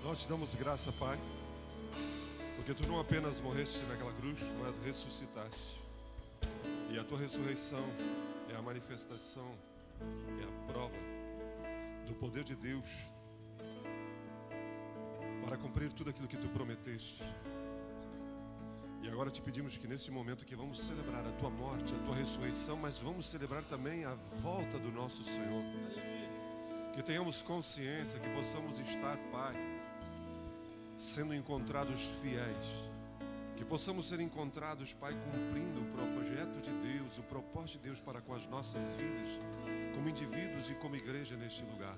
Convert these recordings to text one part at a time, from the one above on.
Nós te damos graça, Pai, porque Tu não apenas morreste naquela cruz, mas ressuscitaste. E a Tua ressurreição é a manifestação, é a prova do poder de Deus para cumprir tudo aquilo que Tu prometeste. E agora te pedimos que nesse momento que vamos celebrar a Tua morte, a Tua ressurreição, mas vamos celebrar também a volta do nosso Senhor. Que tenhamos consciência, que possamos estar, Pai, sendo encontrados fiéis. Que possamos ser encontrados, Pai, cumprindo o projeto de Deus, o propósito de Deus para com as nossas vidas, como indivíduos e como igreja neste lugar.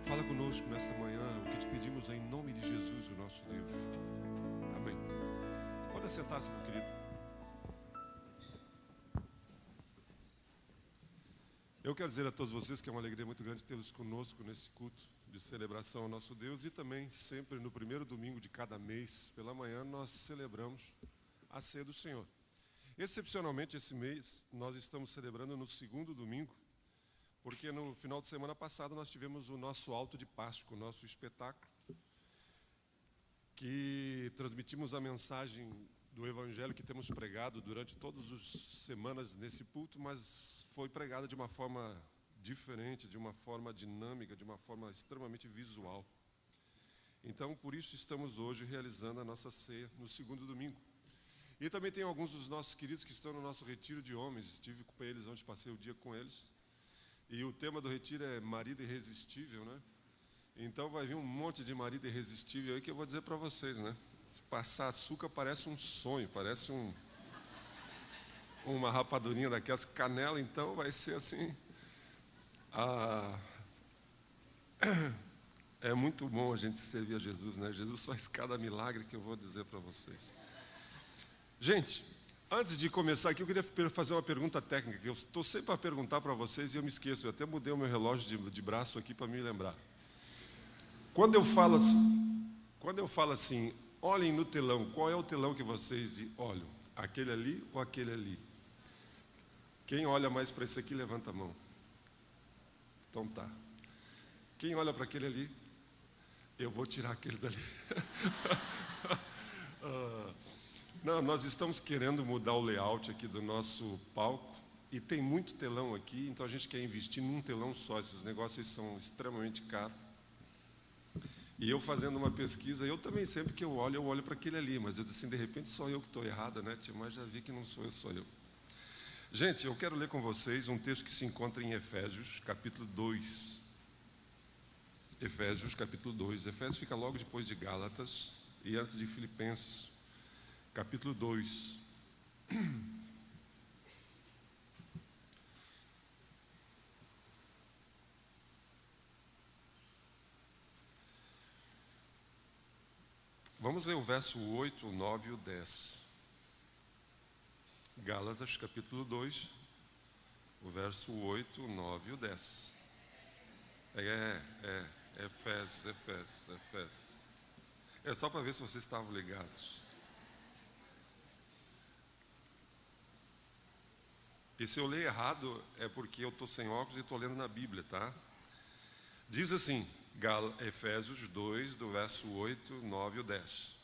Fala conosco nesta manhã, o que te pedimos em nome de Jesus, o nosso Deus. Amém. Você pode assentar-se, meu querido. Eu quero dizer a todos vocês que é uma alegria muito grande tê-los conosco nesse culto de celebração ao nosso Deus, e também sempre no primeiro domingo de cada mês, pela manhã, nós celebramos a ceia do Senhor. Excepcionalmente esse mês nós estamos celebrando no segundo domingo, porque no final de semana passado nós tivemos o nosso alto de Páscoa, o nosso espetáculo, que transmitimos a mensagem do Evangelho que temos pregado durante todas as semanas nesse culto, mas foi pregada de uma forma diferente, de uma forma dinâmica, de uma forma extremamente visual. Então, por isso estamos hoje realizando a nossa ceia no segundo domingo. E também tem alguns dos nossos queridos que estão no nosso retiro de homens. Estive com eles ontem, passei o dia com eles. E o tema do retiro é marido irresistível, né? Então vai vir um monte de marido irresistível aí que eu vou dizer para vocês, né? Se passar açúcar parece um sonho, parece uma rapadurinha daquelas, canela, então vai ser assim. É muito bom a gente servir a Jesus, né? Jesus faz cada milagre que eu vou dizer para vocês. Gente, antes de começar aqui, eu queria fazer uma pergunta técnica, que eu estou sempre a perguntar para vocês e eu me esqueço. Eu até mudei o meu relógio de braço aqui para me lembrar. Quando eu falo assim, olhem no telão, qual é o telão que vocês olham? Aquele ali ou aquele ali? Quem olha mais para esse aqui, levanta a mão. Então tá. Quem olha para aquele ali, eu vou tirar aquele dali. Não, nós estamos querendo mudar o layout aqui do nosso palco e tem muito telão aqui, então a gente quer investir num telão só. Esses negócios são extremamente caros. E eu fazendo uma pesquisa, eu também sempre que eu olho para aquele ali, mas eu disse assim, de repente sou eu que estou errada, né, tia? Mas já vi que não sou eu, sou eu. Gente, eu quero ler com vocês um texto que se encontra em Efésios, capítulo 2. Efésios, capítulo 2. Efésios fica logo depois de Gálatas e antes de Filipenses, capítulo 2. Vamos ler o verso 8, o 9 e o 10. Gálatas, capítulo 2, o verso 8, o 9 e o 10. Efésios. É só para ver se vocês estavam ligados. E se eu ler errado, é porque eu estou sem óculos e estou lendo na Bíblia, tá? Diz assim, Efésios 2, do verso 8, 9 e 10.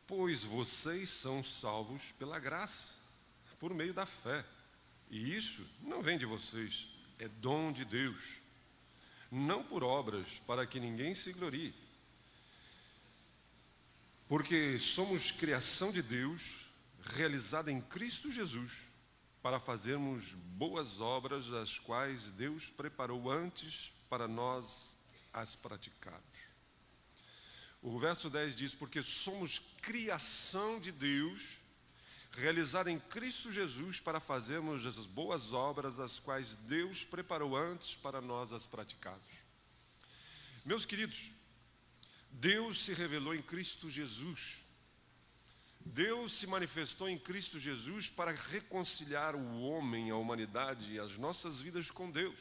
Pois vocês são salvos pela graça, por meio da fé. E isso não vem de vocês, é dom de Deus. Não por obras, para que ninguém se glorie. Porque somos criação de Deus, realizada em Cristo Jesus, para fazermos boas obras, as quais Deus preparou antes para nós as praticarmos. O verso 10 diz, porque somos criação de Deus, realizada em Cristo Jesus, para fazermos as boas obras, as quais Deus preparou antes para nós as praticarmos. Meus queridos, Deus se revelou em Cristo Jesus. Deus se manifestou em Cristo Jesus para reconciliar o homem, a humanidade e as nossas vidas com Deus.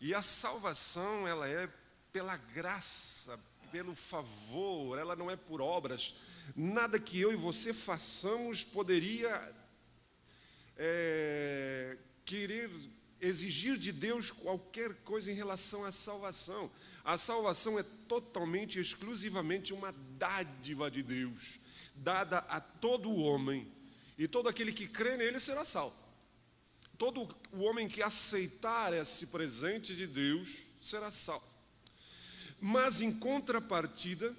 E a salvação, ela é pela graça, pelo favor, ela não é por obras. Nada que eu e você façamos poderia querer exigir de Deus qualquer coisa em relação à salvação. A salvação é totalmente, exclusivamente uma dádiva de Deus, dada a todo o homem, e todo aquele que crê nele será salvo. Todo o homem que aceitar esse presente de Deus será salvo. Mas em contrapartida,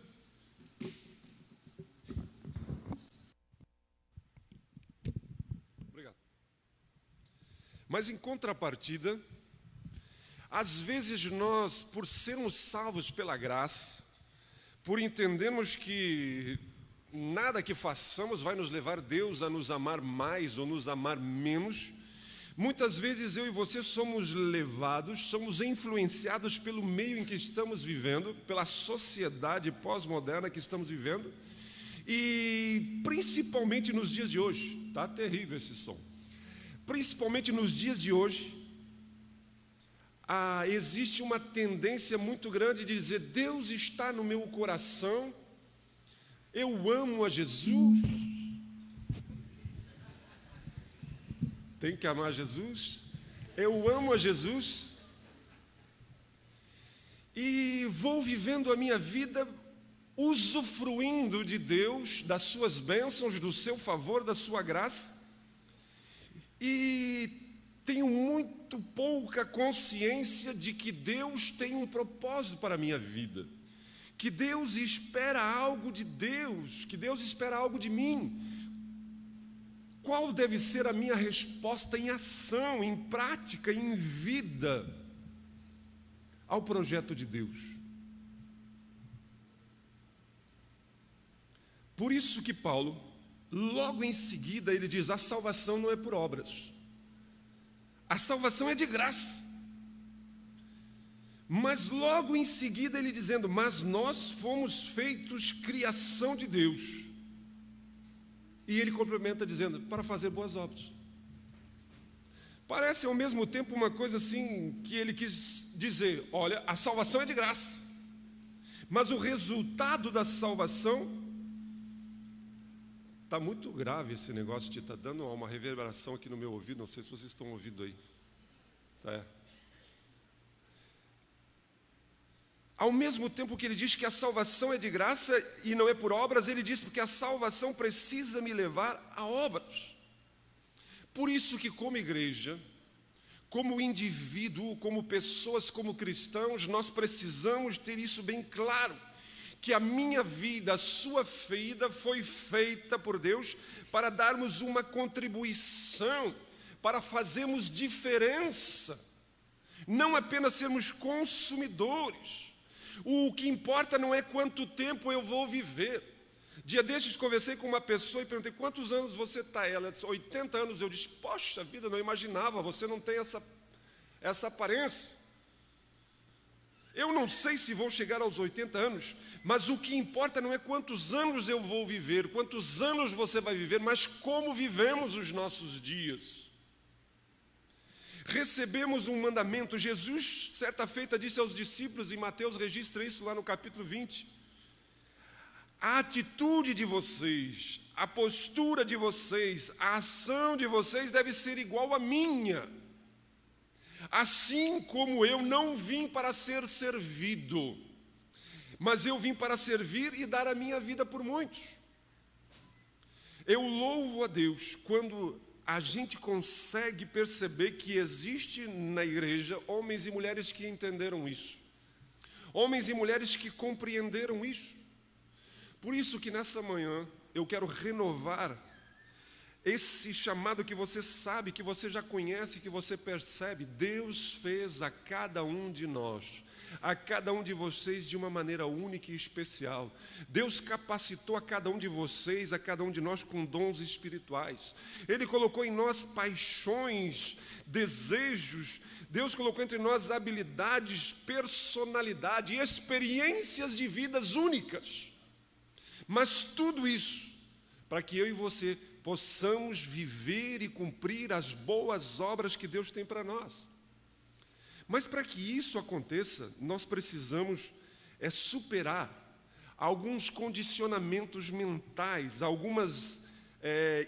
às vezes nós, por sermos salvos pela graça, por entendermos que nada que façamos vai nos levar Deus a nos amar mais ou nos amar menos, muitas vezes eu e você somos levados, somos influenciados pelo meio em que estamos vivendo, pela sociedade pós-moderna que estamos vivendo, e principalmente nos dias de hoje, está terrível esse som, principalmente nos dias de hoje, existe uma tendência muito grande de dizer: Deus está no meu coração, eu amo a Jesus. Tem que amar Jesus. Eu amo a Jesus e vou vivendo a minha vida usufruindo de Deus, das suas bênçãos, do seu favor, da sua graça, e tenho muito pouca consciência de que Deus tem um propósito para a minha vida, que Deus espera algo de Deus, que Deus espera algo de mim. Qual deve ser a minha resposta em ação, em prática, em vida, ao projeto de Deus? Por isso que Paulo, logo em seguida, ele diz: a salvação não é por obras. A salvação é de graça. Mas logo em seguida ele dizendo: mas nós fomos feitos criação de Deus. E ele complementa dizendo: para fazer boas obras. Parece ao mesmo tempo uma coisa assim, que ele quis dizer: olha, a salvação é de graça, mas o resultado da salvação... Está muito grave esse negócio, está dando uma reverberação aqui no meu ouvido, não sei se vocês estão ouvindo aí. Ao mesmo tempo que ele diz que a salvação é de graça e não é por obras, ele diz que a salvação precisa me levar a obras. Por isso que como igreja, como indivíduo, como pessoas, como cristãos, nós precisamos ter isso bem claro, que a minha vida, a sua vida foi feita por Deus para darmos uma contribuição, para fazermos diferença, não apenas sermos consumidores. O que importa não é quanto tempo eu vou viver. Dia desses conversei com uma pessoa e perguntei: quantos anos você está? Ela disse: 80 anos. Eu disse: poxa vida, não imaginava, você não tem essa aparência. Eu não sei se vou chegar aos 80 anos, mas o que importa não é quantos anos eu vou viver, quantos anos você vai viver, mas como vivemos os nossos dias. Recebemos um mandamento. Jesus, certa feita, disse aos discípulos, e Mateus registra isso lá no capítulo 20, a atitude de vocês, a postura de vocês, a ação de vocês deve ser igual à minha. Assim como eu não vim para ser servido, mas eu vim para servir e dar a minha vida por muitos. Eu louvo a Deus quando a gente consegue perceber que existe na igreja homens e mulheres que entenderam isso, homens e mulheres que compreenderam isso. Por isso que nessa manhã eu quero renovar esse chamado que você sabe, que você já conhece, que você percebe. Deus fez a cada um de nós, a cada um de vocês de uma maneira única e especial. Deus capacitou a cada um de vocês, a cada um de nós com dons espirituais. Ele colocou em nós paixões, desejos. Deus colocou entre nós habilidades, personalidade e experiências de vidas únicas. Mas tudo isso para que eu e você possamos viver e cumprir as boas obras que Deus tem para nós. Mas para que isso aconteça, nós precisamos superar alguns condicionamentos mentais, algumas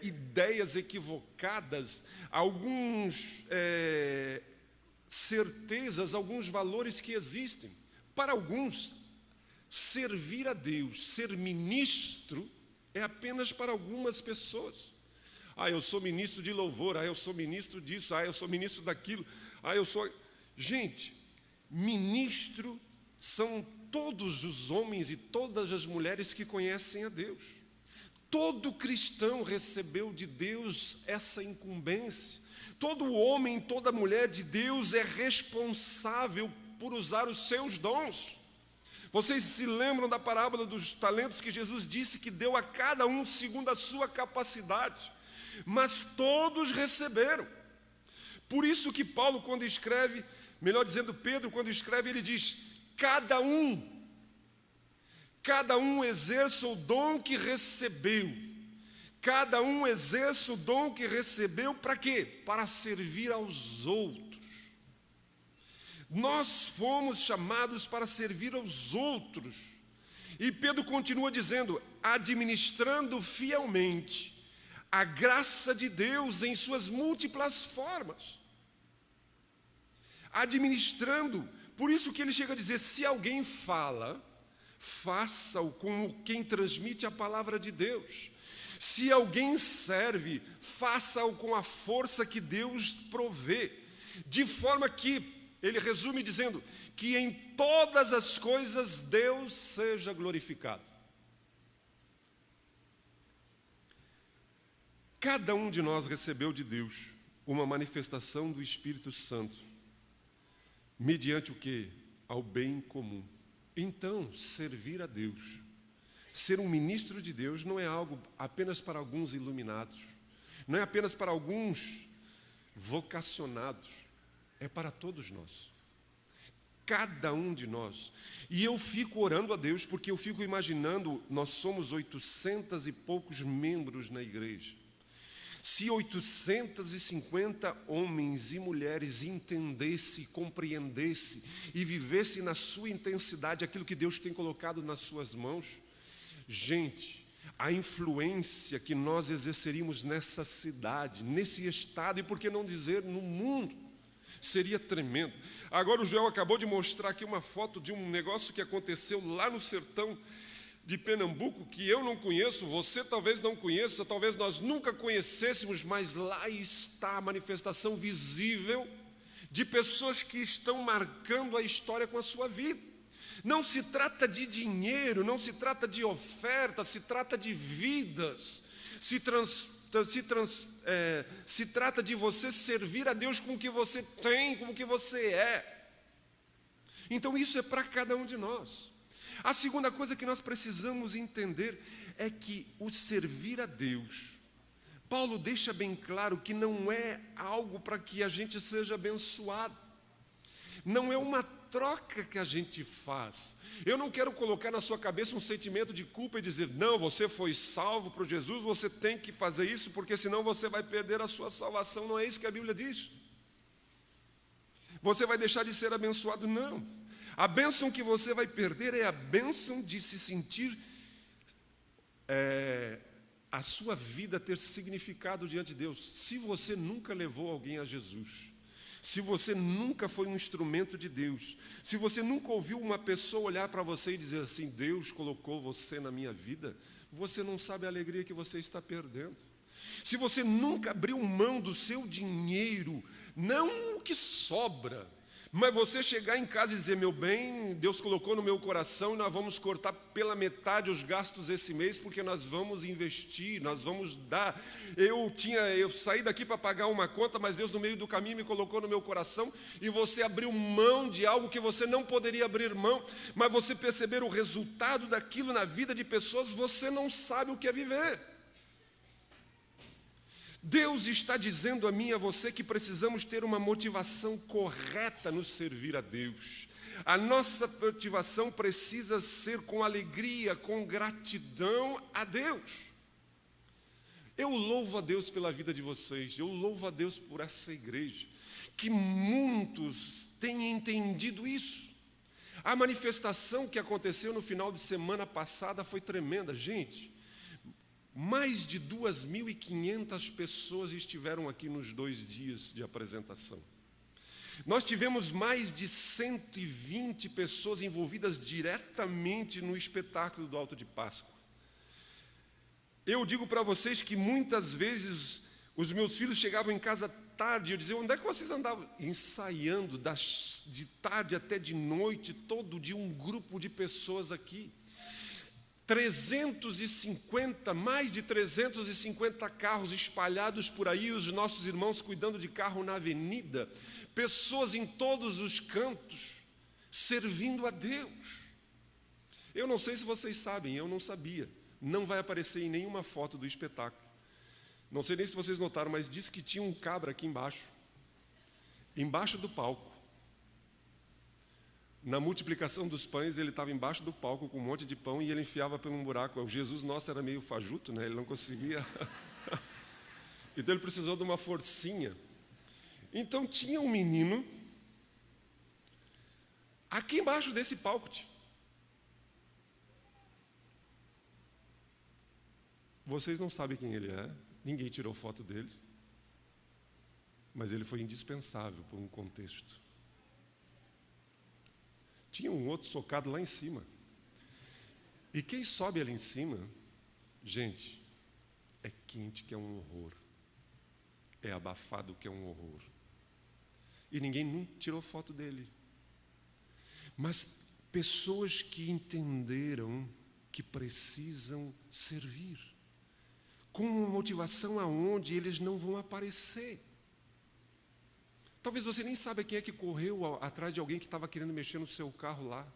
ideias equivocadas, algumas certezas, alguns valores que existem. Para alguns, servir a Deus, ser ministro, é apenas para algumas pessoas. Eu sou ministro de louvor, eu sou ministro disso, eu sou ministro daquilo, eu sou... Gente, ministro são todos os homens e todas as mulheres que conhecem a Deus. Todo cristão recebeu de Deus essa incumbência. Todo homem, toda mulher de Deus é responsável por usar os seus dons. Vocês se lembram da parábola dos talentos que Jesus disse que deu a cada um segundo a sua capacidade, mas todos receberam. Por isso que Paulo, quando escreve, melhor dizendo, Pedro, quando escreve, ele diz: cada um exerça o dom que recebeu. Cada um exerça o dom que recebeu para quê? Para servir aos outros. Nós fomos chamados para servir aos outros. E Pedro continua dizendo: administrando fielmente a graça de Deus em suas múltiplas formas. Administrando, por isso que ele chega a dizer: se alguém fala, faça-o como quem transmite a palavra de Deus. Se alguém serve, faça-o com a força que Deus provê. De forma que, ele resume dizendo, que em todas as coisas Deus seja glorificado. Cada um de nós recebeu de Deus uma manifestação do Espírito Santo, mediante o quê? Ao bem comum. Então, servir a Deus, ser um ministro de Deus, não é algo apenas para alguns iluminados, não é apenas para alguns vocacionados, é para todos nós. Cada um de nós. E eu fico orando a Deus, porque eu fico imaginando, nós somos 800 e poucos membros na igreja. Se 850 homens e mulheres entendessem, compreendessem e vivessem na sua intensidade aquilo que Deus tem colocado nas suas mãos, gente, a influência que nós exerceríamos nessa cidade, nesse estado, e por que não dizer no mundo, seria tremendo. Agora o Joel acabou de mostrar aqui uma foto de um negócio que aconteceu lá no sertão de Pernambuco, que eu não conheço, você talvez não conheça, talvez nós nunca conhecêssemos, mas lá está a manifestação visível de pessoas que estão marcando a história com a sua vida. Não se trata de dinheiro, não se trata de oferta, se trata de vidas, se trata de você servir a Deus com o que você tem, com o que você é. Então isso é para cada um de nós. A segunda coisa que nós precisamos entender é que o servir a Deus, Paulo deixa bem claro que não é algo para que a gente seja abençoado, não é uma troca que a gente faz. Eu não quero colocar na sua cabeça um sentimento de culpa e dizer: não, você foi salvo por Jesus, você tem que fazer isso, porque senão você vai perder a sua salvação. Não é isso que a Bíblia diz. Você vai deixar de ser abençoado, não. A bênção que você vai perder é a bênção de se sentir, a sua vida ter significado diante de Deus. Se você nunca levou alguém a Jesus, se você nunca foi um instrumento de Deus, se você nunca ouviu uma pessoa olhar para você e dizer assim: Deus colocou você na minha vida, você não sabe a alegria que você está perdendo. Se você nunca abriu mão do seu dinheiro, não o que sobra, mas você chegar em casa e dizer: meu bem, Deus colocou no meu coração e nós vamos cortar pela metade os gastos esse mês, porque nós vamos investir, nós vamos dar. Eu saí daqui para pagar uma conta, mas Deus no meio do caminho me colocou no meu coração, e você abriu mão de algo que você não poderia abrir mão, mas você perceber o resultado daquilo na vida de pessoas, você não sabe o que é viver. Deus está dizendo a mim e a você que precisamos ter uma motivação correta no servir a Deus. A nossa motivação precisa ser com alegria, com gratidão a Deus. Eu louvo a Deus pela vida de vocês, eu louvo a Deus por essa igreja, que muitos têm entendido isso. A manifestação que aconteceu no final de semana passada foi tremenda, gente. Mais de 2.500 pessoas estiveram aqui nos 2 dias de apresentação. Nós tivemos mais de 120 pessoas envolvidas diretamente no espetáculo do Alto de Páscoa. Eu digo para vocês que muitas vezes os meus filhos chegavam em casa tarde, eu dizia: onde é que vocês andavam? Ensaiando de tarde até de noite, todo dia um grupo de pessoas aqui. 350, mais de 350 carros espalhados por aí, os nossos irmãos cuidando de carro na avenida, pessoas em todos os cantos, servindo a Deus. Eu não sei se vocês sabem, eu não sabia, não vai aparecer em nenhuma foto do espetáculo. Não sei nem se vocês notaram, mas disse que tinha um cabra aqui embaixo do palco. Na multiplicação dos pães, ele estava embaixo do palco com um monte de pão e ele enfiava por um buraco. O Jesus nosso era meio fajuto, né? Ele não conseguia. Então ele precisou de uma forcinha. Então tinha um menino aqui embaixo desse palco. Vocês não sabem quem ele é, ninguém tirou foto dele, mas ele foi indispensável por um contexto. Tinha um outro socado lá em cima. E quem sobe ali em cima, gente, é quente que é um horror. É abafado que é um horror. E ninguém nunca tirou foto dele. Mas pessoas que entenderam que precisam servir, com uma motivação aonde eles não vão aparecer. Talvez você nem saiba quem é que correu atrás de alguém que estava querendo mexer no seu carro lá.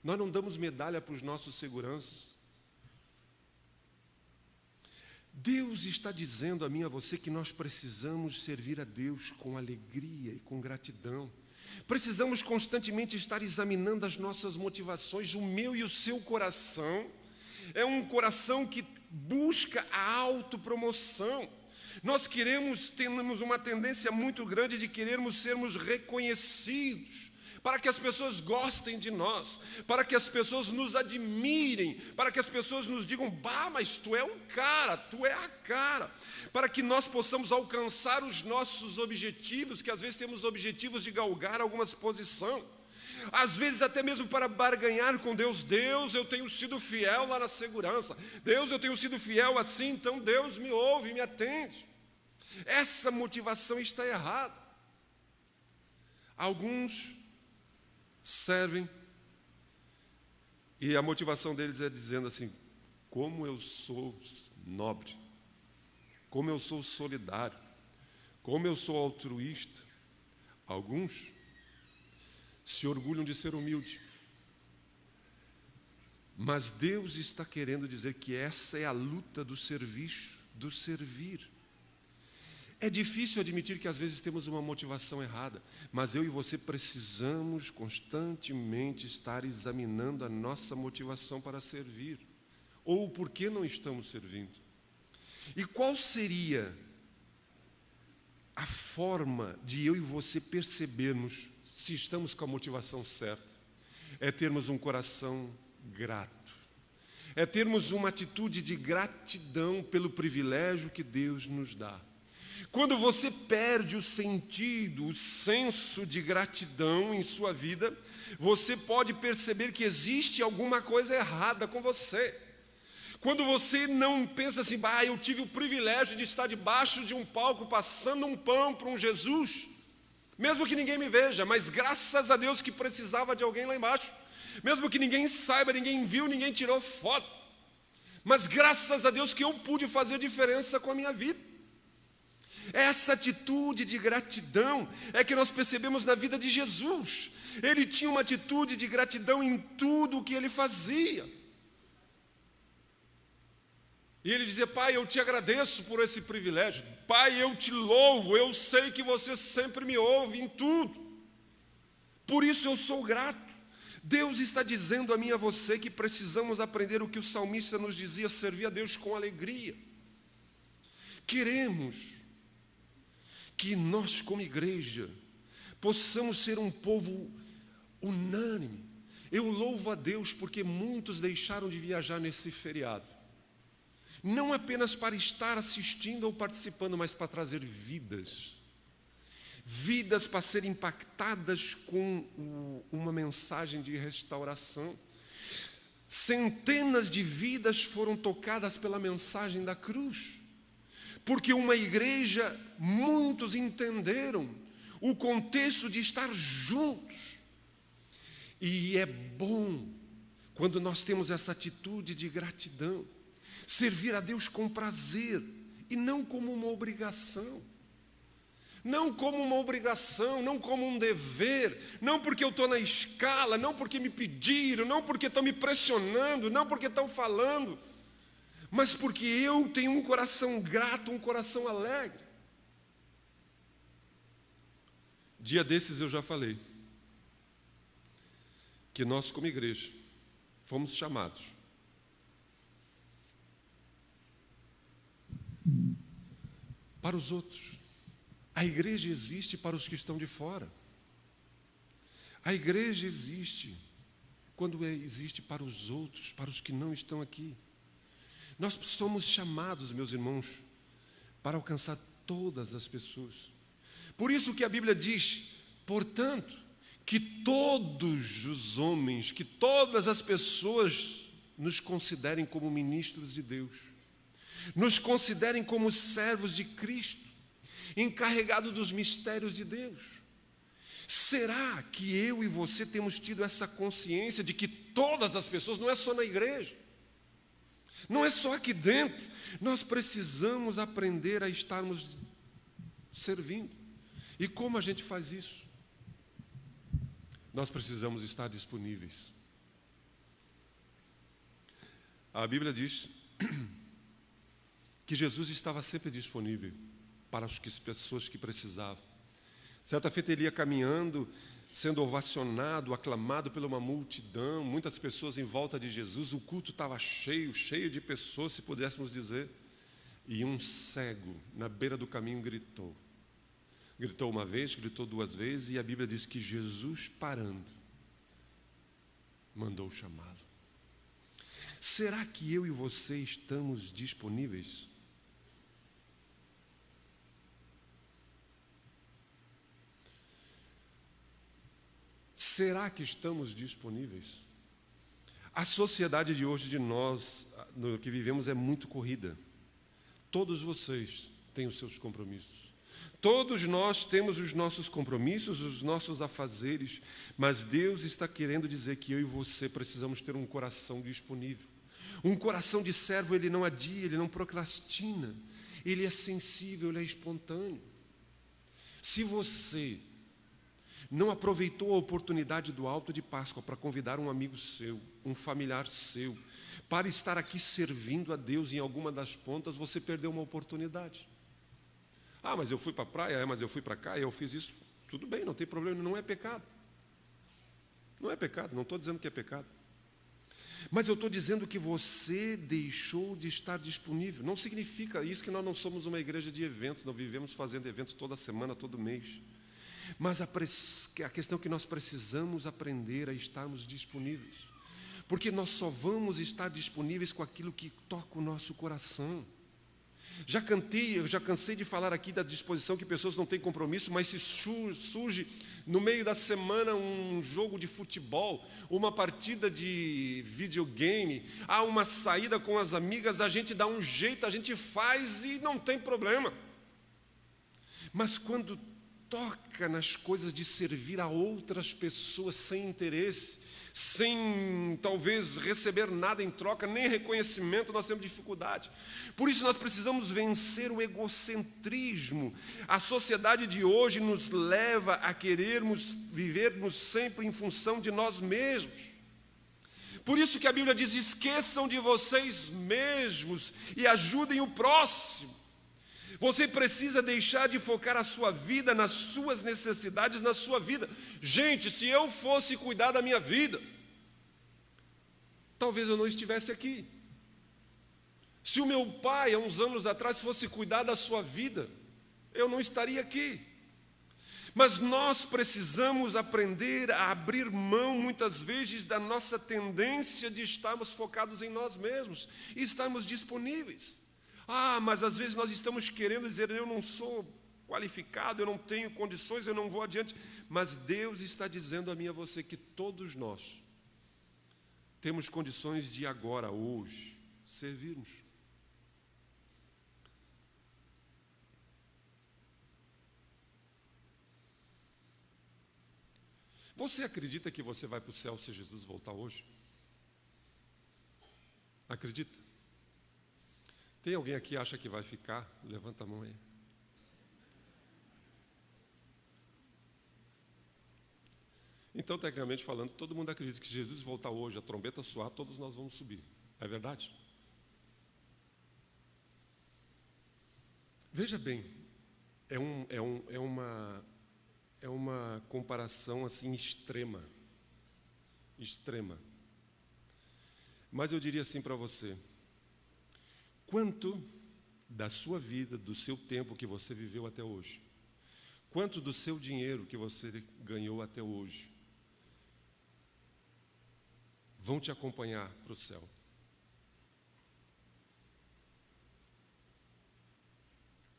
Nós não damos medalha para os nossos seguranças. Deus está dizendo a mim e a você que nós precisamos servir a Deus com alegria e com gratidão. Precisamos constantemente estar examinando as nossas motivações. O meu e o seu coração é um coração que busca a autopromoção. Nós temos uma tendência muito grande de querermos sermos reconhecidos, para que as pessoas gostem de nós, para que as pessoas nos admirem, para que as pessoas nos digam: bah, mas tu é um cara, tu é a cara, para que nós possamos alcançar os nossos objetivos, que às vezes temos objetivos de galgar alguma posição, às vezes até mesmo para barganhar com Deus. Deus, eu tenho sido fiel lá na segurança. Deus, eu tenho sido fiel assim, então Deus me ouve e me atende. Essa motivação está errada. Alguns servem e a motivação deles é dizendo assim: como eu sou nobre, como eu sou solidário, como eu sou altruísta. Alguns se orgulham de ser humilde. Mas Deus está querendo dizer que essa é a luta do serviço, do servir. É difícil admitir que às vezes temos uma motivação errada, mas eu e você precisamos constantemente estar examinando a nossa motivação para servir, ou por que não estamos servindo. E qual seria a forma de eu e você percebermos se estamos com a motivação certa? É termos um coração grato, é termos uma atitude de gratidão pelo privilégio que Deus nos dá. Quando você perde o sentido, o senso de gratidão em sua vida, você pode perceber que existe alguma coisa errada com você. Quando você não pensa assim: bah, eu tive o privilégio de estar debaixo de um palco passando um pão para um Jesus, mesmo que ninguém me veja, mas graças a Deus que precisava de alguém lá embaixo, mesmo que ninguém saiba, ninguém viu, ninguém tirou foto, mas graças a Deus que eu pude fazer diferença com a minha vida. Essa atitude de gratidão é que nós percebemos na vida de Jesus. Ele tinha uma atitude de gratidão em tudo o que ele fazia. E ele dizia: Pai, eu te agradeço por esse privilégio. Pai, eu te louvo, eu sei que você sempre me ouve em tudo. Por isso eu sou grato. Deus está dizendo a mim e a você que precisamos aprender o que o salmista nos dizia: servir a Deus com alegria. Queremos que nós, como igreja, possamos ser um povo unânime. Eu louvo a Deus porque muitos deixaram de viajar nesse feriado, não apenas para estar assistindo ou participando, mas para trazer vidas. vidas para serem impactadas com uma mensagem de restauração. Centenas de vidas foram tocadas pela mensagem da cruz, porque uma igreja, muitos entenderam o contexto de estar juntos. E é bom quando nós temos essa atitude de gratidão, servir a Deus com prazer e não como uma obrigação. Não como uma obrigação, não como um dever, não porque eu estou na escala, não porque me pediram, não porque estão me pressionando, não porque estão falando, mas porque eu tenho um coração grato, um coração alegre. Dia desses eu já falei que nós, como igreja, fomos chamados para os outros. A igreja existe para os que estão de fora. A igreja existe quando existe para os outros, para os que não estão aqui. Nós somos chamados, meus irmãos, para alcançar todas as pessoas. Por isso que a Bíblia diz, portanto, que todos os homens, que todas as pessoas nos considerem como ministros de Deus, nos considerem como servos de Cristo, encarregado dos mistérios de Deus. Será que eu e você temos tido essa consciência de que todas as pessoas, não é só na igreja, não é só aqui dentro, nós precisamos aprender a estarmos servindo. E como a gente faz isso? Nós precisamos estar disponíveis. A Bíblia diz que Jesus estava sempre disponível para as pessoas que precisavam. Certa feita ele ia caminhando, sendo ovacionado, aclamado por uma multidão, muitas pessoas em volta de Jesus, o culto estava cheio de pessoas, se pudéssemos dizer, e um cego na beira do caminho gritou. Gritou uma vez, gritou duas vezes, e a Bíblia diz que Jesus, parando, mandou chamá-lo. Será que eu e você estamos disponíveis? Será que estamos disponíveis? A sociedade de hoje de nós, no que vivemos, é muito corrida. Todos vocês têm os seus compromissos. Todos nós temos os nossos compromissos, os nossos afazeres, mas Deus está querendo dizer que eu e você precisamos ter um coração disponível. Um coração de servo, ele não adia, ele não procrastina, ele é sensível, ele é espontâneo. Se você não aproveitou a oportunidade do alto de Páscoa para convidar um amigo seu, um familiar seu, para estar aqui servindo a Deus em alguma das pontas, você perdeu uma oportunidade. Ah, mas eu fui para a praia, mas eu fui para cá, eu fiz isso. Tudo bem, não tem problema, não é pecado. Não é pecado, não estou dizendo que é pecado. Mas eu estou dizendo que você deixou de estar disponível. Não significa isso que nós não somos uma igreja de eventos, não vivemos fazendo eventos toda semana, todo mês. Mas a questão é que nós precisamos aprender a estarmos disponíveis. Porque nós só vamos estar disponíveis com aquilo que toca o nosso coração. Eu já cansei de falar aqui da disposição que pessoas não têm compromisso, mas se surge no meio da semana um jogo de futebol, uma partida de videogame, uma saída com as amigas, a gente dá um jeito, a gente faz e não tem problema. Mas quando toca nas coisas de servir a outras pessoas sem interesse, sem talvez receber nada em troca, nem reconhecimento, nós temos dificuldade. Por isso nós precisamos vencer o egocentrismo. A sociedade de hoje nos leva a querermos vivermos sempre em função de nós mesmos. Por isso que a Bíblia diz, esqueçam de vocês mesmos e ajudem o próximo. Você precisa deixar de focar a sua vida nas suas necessidades, na sua vida. Gente, se eu fosse cuidar da minha vida, talvez eu não estivesse aqui. Se o meu pai, há uns anos atrás, fosse cuidar da sua vida, eu não estaria aqui. Mas nós precisamos aprender a abrir mão, muitas vezes, da nossa tendência de estarmos focados em nós mesmos e estarmos disponíveis. Mas às vezes nós estamos querendo dizer, eu não sou qualificado, eu não tenho condições, eu não vou adiante. Mas Deus está dizendo a mim e a você que todos nós temos condições de agora, hoje, servirmos. Você acredita que você vai para o céu se Jesus voltar hoje? Acredita? Tem alguém aqui que acha que vai ficar? Levanta a mão aí. Então, tecnicamente falando, todo mundo acredita que se Jesus voltar hoje, a trombeta soar, todos nós vamos subir. É verdade? Veja bem, é uma comparação assim extrema. Extrema. Mas eu diria assim para você: quanto da sua vida, do seu tempo que você viveu até hoje, quanto do seu dinheiro que você ganhou até hoje, vão te acompanhar para o céu?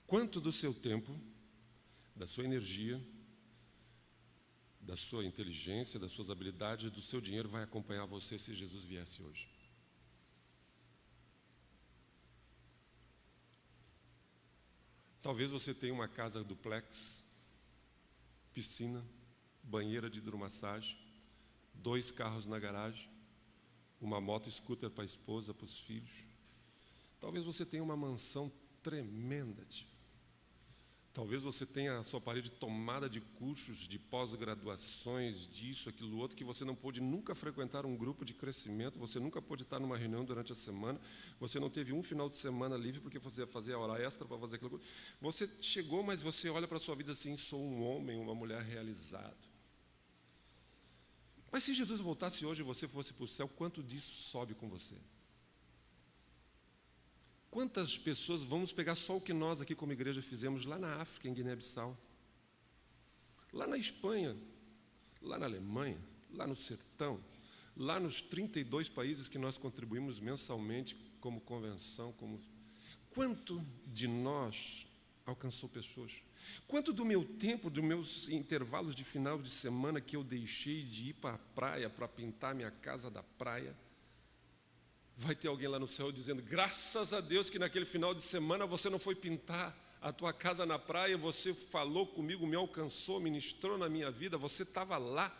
Quanto do seu tempo, da sua energia, da sua inteligência, das suas habilidades, do seu dinheiro vai acompanhar você se Jesus viesse hoje? Talvez você tenha uma casa duplex, piscina, banheira de hidromassagem, 2 carros na garagem, uma moto scooter para a esposa, para os filhos. Talvez você tenha uma mansão tremenda. Talvez você tenha a sua parede tomada de cursos, de pós-graduações, disso, aquilo, outro, que você não pôde nunca frequentar um grupo de crescimento, você nunca pôde estar numa reunião durante a semana, você não teve um final de semana livre porque você fazia hora extra para fazer aquilo. Você chegou, mas você olha para a sua vida assim: sou um homem, uma mulher realizado. Mas se Jesus voltasse hoje e você fosse para o céu, quanto disso sobe com você? Quantas pessoas, vamos pegar só o que nós aqui como igreja fizemos lá na África, em Guiné-Bissau, lá na Espanha, lá na Alemanha, lá no sertão, lá nos 32 países que nós contribuímos mensalmente como convenção, quanto de nós alcançou pessoas? Quanto do meu tempo, dos meus intervalos de final de semana que eu deixei de ir para a praia, para pintar minha casa da praia, vai ter alguém lá no céu dizendo: graças a Deus que naquele final de semana você não foi pintar a tua casa na praia, você falou comigo, me alcançou, ministrou na minha vida, você estava lá.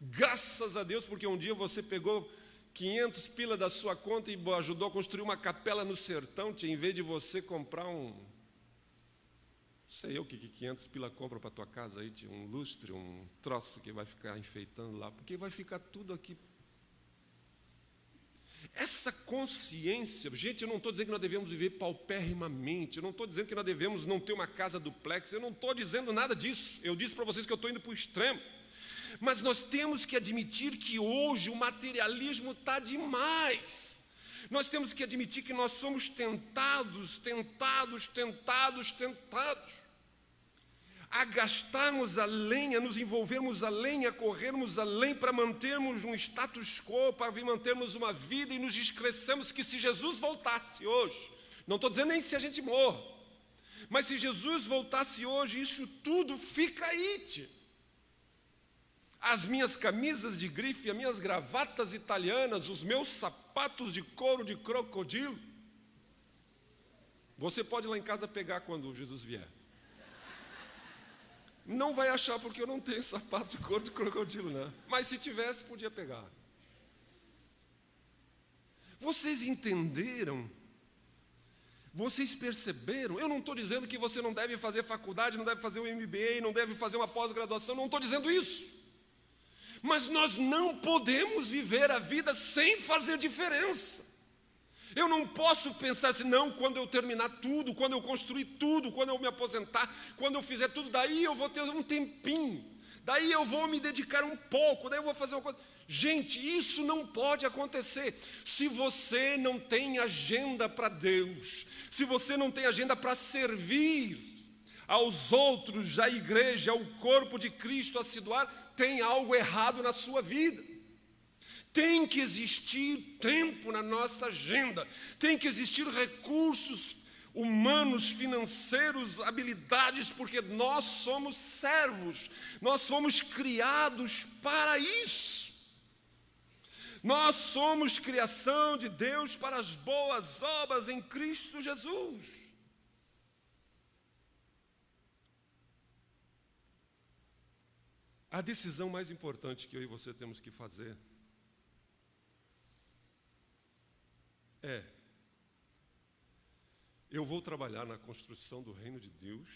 Graças a Deus, porque um dia você pegou 500 pila da sua conta e ajudou a construir uma capela no sertão, em vez de você comprar sei eu que 500 pila compra para a tua casa aí, um lustre, um troço que vai ficar enfeitando lá, porque vai ficar tudo aqui. Essa consciência, gente, eu não estou dizendo que nós devemos viver paupérrimamente, eu não estou dizendo que nós devemos não ter uma casa duplex, eu não estou dizendo nada disso. Eu disse para vocês que eu estou indo para o extremo. Mas nós temos que admitir que hoje o materialismo está demais. Nós temos que admitir que nós somos tentados a gastarmos além, a nos envolvermos além, a corrermos além para mantermos um status quo, para mantermos uma vida e nos esquecemos que se Jesus voltasse hoje, não estou dizendo nem se a gente morre, mas se Jesus voltasse hoje, isso tudo fica aí. As minhas camisas de grife, as minhas gravatas italianas, os meus sapatos de couro de crocodilo, você pode ir lá em casa pegar quando Jesus vier. Não vai achar porque eu não tenho sapato de couro de crocodilo, né? Mas se tivesse, podia pegar. Vocês entenderam? Vocês perceberam? Eu não estou dizendo que você não deve fazer faculdade, não deve fazer um MBA, não deve fazer uma pós-graduação, não estou dizendo isso. Mas nós não podemos viver a vida sem fazer diferença. Eu não posso pensar assim: não, quando eu terminar tudo, quando eu construir tudo, quando eu me aposentar, quando eu fizer tudo, daí eu vou ter um tempinho, daí eu vou me dedicar um pouco, daí eu vou fazer uma coisa. Gente, isso não pode acontecer. Se você não tem agenda para Deus, se você não tem agenda para servir aos outros, à igreja, ao corpo de Cristo, a se doar, tem algo errado na sua vida. Tem que existir tempo na nossa agenda, tem que existir recursos humanos, financeiros, habilidades, porque nós somos servos, nós fomos criados para isso. Nós somos criação de Deus para as boas obras em Cristo Jesus. A decisão mais importante que eu e você temos que fazer é: eu vou trabalhar na construção do reino de Deus,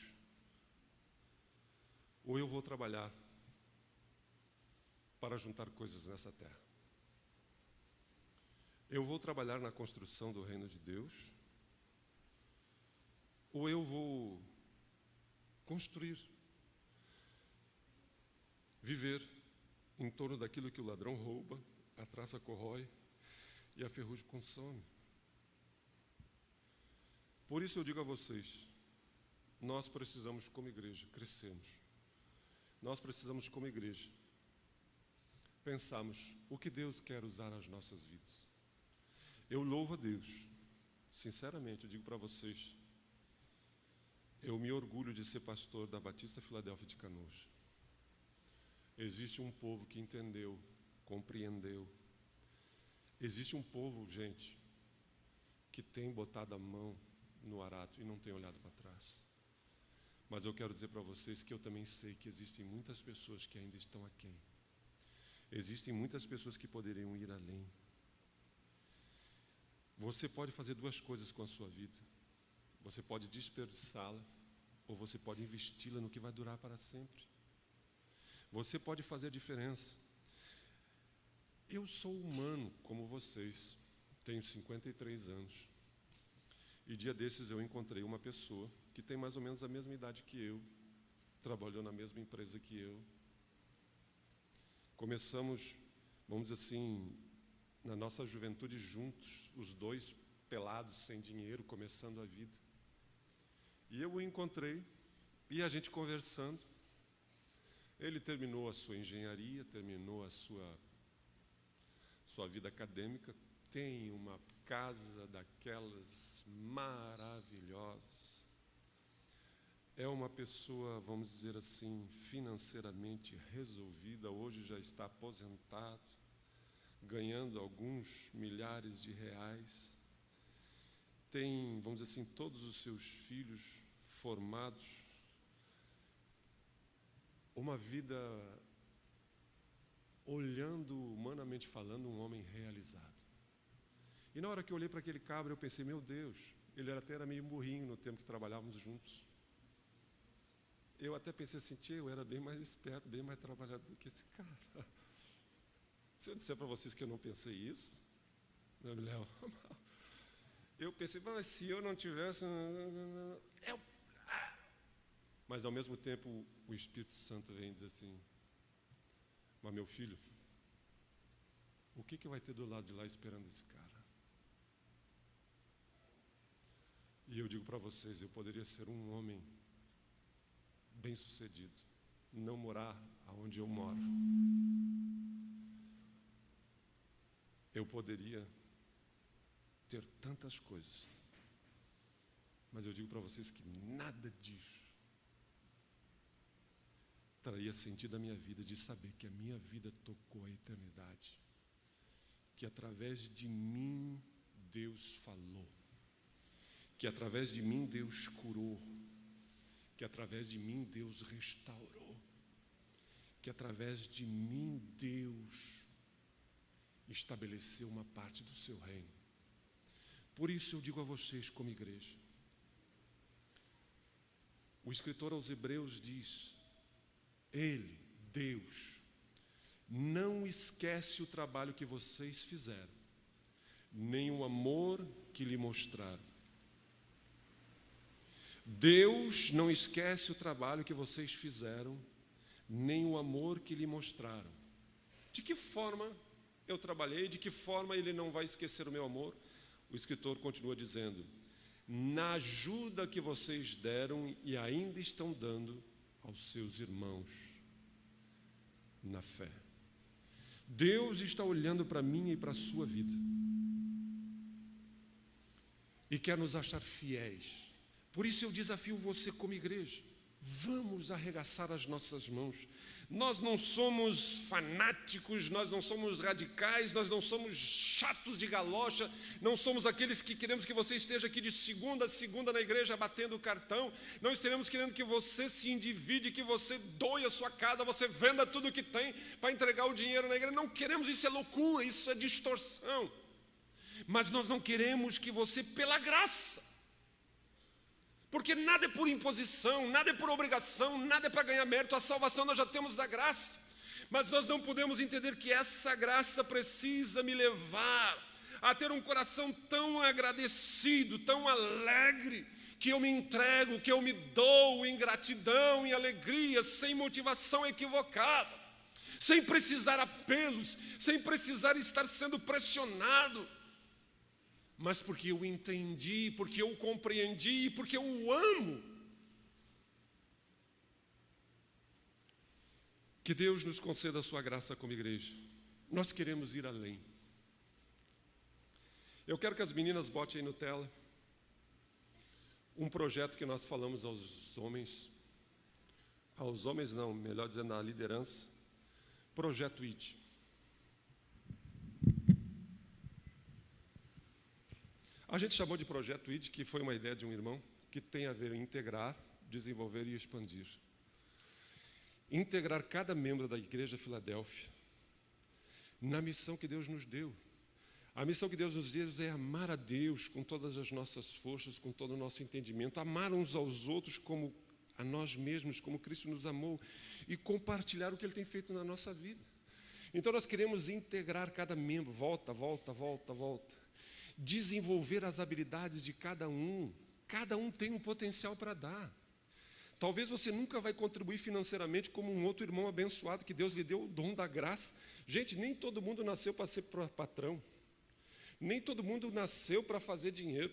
ou eu vou trabalhar para juntar coisas nessa terra? Eu vou trabalhar na construção do reino de Deus, ou eu vou construir, viver em torno daquilo que o ladrão rouba, a traça corrói e a ferrugem consome? Por isso eu digo a vocês, nós precisamos como igreja crescermos. Nós precisamos como igreja pensarmos o que Deus quer usar nas nossas vidas. Eu louvo a Deus, sinceramente, eu digo para vocês, eu me orgulho de ser pastor da Batista Filadélfia de Canoas. Existe um povo que entendeu, compreendeu. Existe um povo, gente, que tem botado a mão no arado e não tem olhado para trás. Mas eu quero dizer para vocês que eu também sei que existem muitas pessoas que ainda estão aquém. Existem muitas pessoas que poderiam ir além. Você pode fazer duas coisas com a sua vida. Você pode desperdiçá-la, ou você pode investi-la no que vai durar para sempre. Você pode fazer a diferença. Eu sou humano como vocês, tenho 53 anos. E dia desses eu encontrei uma pessoa que tem mais ou menos a mesma idade que eu, trabalhou na mesma empresa que eu. Começamos, vamos dizer assim, na nossa juventude juntos, os dois pelados, sem dinheiro, começando a vida. E eu o encontrei, e a gente conversando. Ele terminou a sua engenharia, terminou a sua vida acadêmica, tem uma casa daquelas maravilhosas. É uma pessoa, vamos dizer assim, financeiramente resolvida, hoje já está aposentado, ganhando alguns milhares de reais. Tem, vamos dizer assim, todos os seus filhos formados. Uma vida, olhando, humanamente falando, um homem realizado. E na hora que eu olhei para aquele cabra, eu pensei, meu Deus, ele até era meio burrinho no tempo que trabalhávamos juntos. Eu até pensei assim, eu era bem mais esperto, bem mais trabalhador do que esse cara. Se eu disser para vocês que eu não pensei isso, não, Léo, eu pensei, mas se eu não tivesse... Mas ao mesmo tempo, o Espírito Santo vem e diz assim, mas meu filho, o que vai ter do lado de lá esperando esse cara? E eu digo para vocês, eu poderia ser um homem bem-sucedido, não morar aonde eu moro. Eu poderia ter tantas coisas, mas eu digo para vocês que nada disso traria sentido à minha vida, de saber que a minha vida tocou a eternidade, que através de mim Deus falou, que através de mim Deus curou, que através de mim Deus restaurou, que através de mim Deus estabeleceu uma parte do seu reino. Por isso eu digo a vocês como igreja, o escritor aos Hebreus diz, Ele, Deus, não esquece o trabalho que vocês fizeram, nem o amor que lhe mostraram. Deus não esquece o trabalho que vocês fizeram, nem o amor que lhe mostraram. De que forma eu trabalhei, de que forma Ele não vai esquecer o meu amor? O escritor continua dizendo, na ajuda que vocês deram e ainda estão dando aos seus irmãos na fé. Deus está olhando para mim e para a sua vida e quer nos achar fiéis Por isso eu desafio você como igreja, vamos arregaçar as nossas mãos. Nós não somos fanáticos, nós não somos radicais, nós não somos chatos de galocha, não somos aqueles que queremos que você esteja aqui de segunda a segunda na igreja batendo o cartão, não estaremos querendo que você se endivide, que você doe a sua casa, você venda tudo que tem para entregar o dinheiro na igreja. Não queremos, isso é loucura, isso é distorção. Mas nós não queremos que você, pela graça, porque nada é por imposição, nada é por obrigação, nada é para ganhar mérito, a salvação nós já temos da graça. Mas nós não podemos entender que essa graça precisa me levar a ter um coração tão agradecido, tão alegre, que eu me entrego, que eu me dou em gratidão, em alegria, sem motivação equivocada, sem precisar apelos, sem precisar estar sendo pressionado, mas porque eu entendi, porque eu compreendi, porque eu o amo. Que Deus nos conceda a sua graça como igreja. Nós queremos ir além. Eu quero que as meninas botem aí no tela um projeto que nós falamos aos homens não, melhor dizendo, à liderança, Projeto ID. A gente chamou de Projeto ID, que foi uma ideia de um irmão, que tem a ver em integrar, desenvolver e expandir. Integrar cada membro da Igreja Filadélfia na missão que Deus nos deu. A missão que Deus nos deu é amar a Deus com todas as nossas forças, com todo o nosso entendimento, amar uns aos outros como a nós mesmos, como Cristo nos amou, e compartilhar o que Ele tem feito na nossa vida. Então nós queremos integrar cada membro, volta, desenvolver as habilidades de cada um tem um potencial para dar. Talvez você nunca vai contribuir financeiramente como um outro irmão abençoado, que Deus lhe deu o dom da graça. Gente, nem todo mundo nasceu para ser patrão, nem todo mundo nasceu para fazer dinheiro,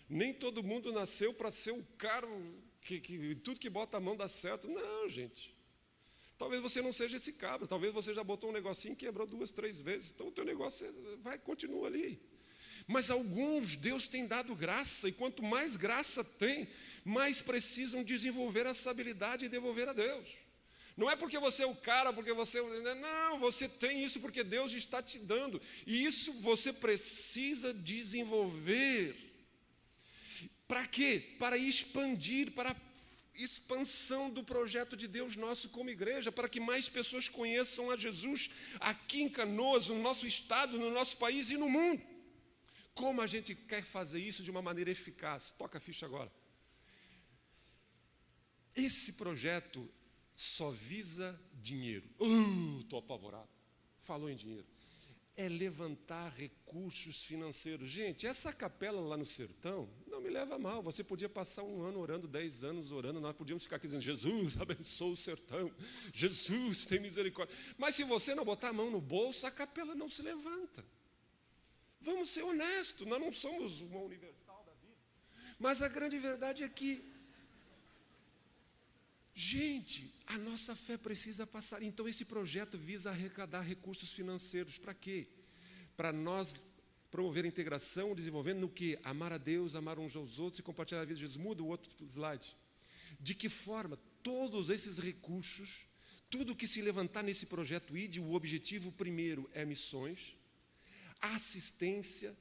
nem todo mundo nasceu para ser o cara que tudo que bota a mão dá certo. Não, gente. Talvez você não seja esse cabra, talvez você já botou um negocinho e quebrou 2, 3 vezes, então o teu negócio continua ali. Mas alguns Deus tem dado graça, e quanto mais graça tem, mais precisam desenvolver essa habilidade e devolver a Deus. Não é porque você é o cara, porque você... Não, você tem isso porque Deus está te dando. E isso você precisa desenvolver. Para quê? Para expandir, para a expansão do projeto de Deus nosso como igreja, para que mais pessoas conheçam a Jesus aqui em Canoas, no nosso estado, no nosso país e no mundo. Como a gente quer fazer isso de uma maneira eficaz? Toca a ficha agora. Esse projeto só visa dinheiro. Estou apavorado. Falou em dinheiro. É levantar recursos financeiros. Gente, essa capela lá no sertão, não me leva a mal. Você podia passar 1 ano orando, 10 anos orando. Nós podíamos ficar aqui dizendo, Jesus, abençoa o sertão. Jesus, tem misericórdia. Mas se você não botar a mão no bolso, a capela não se levanta. Vamos ser honestos, nós não somos uma universal da vida. Mas a grande verdade é que, gente, a nossa fé precisa passar. Então esse projeto visa arrecadar recursos financeiros. Para quê? Para nós promover a integração, desenvolvendo no quê? Amar a Deus, amar uns aos outros e compartilhar a vida de Jesus. Muda o outro slide. De que forma todos esses recursos, tudo que se levantar nesse projeto ID, o objetivo primeiro é missões, assistência,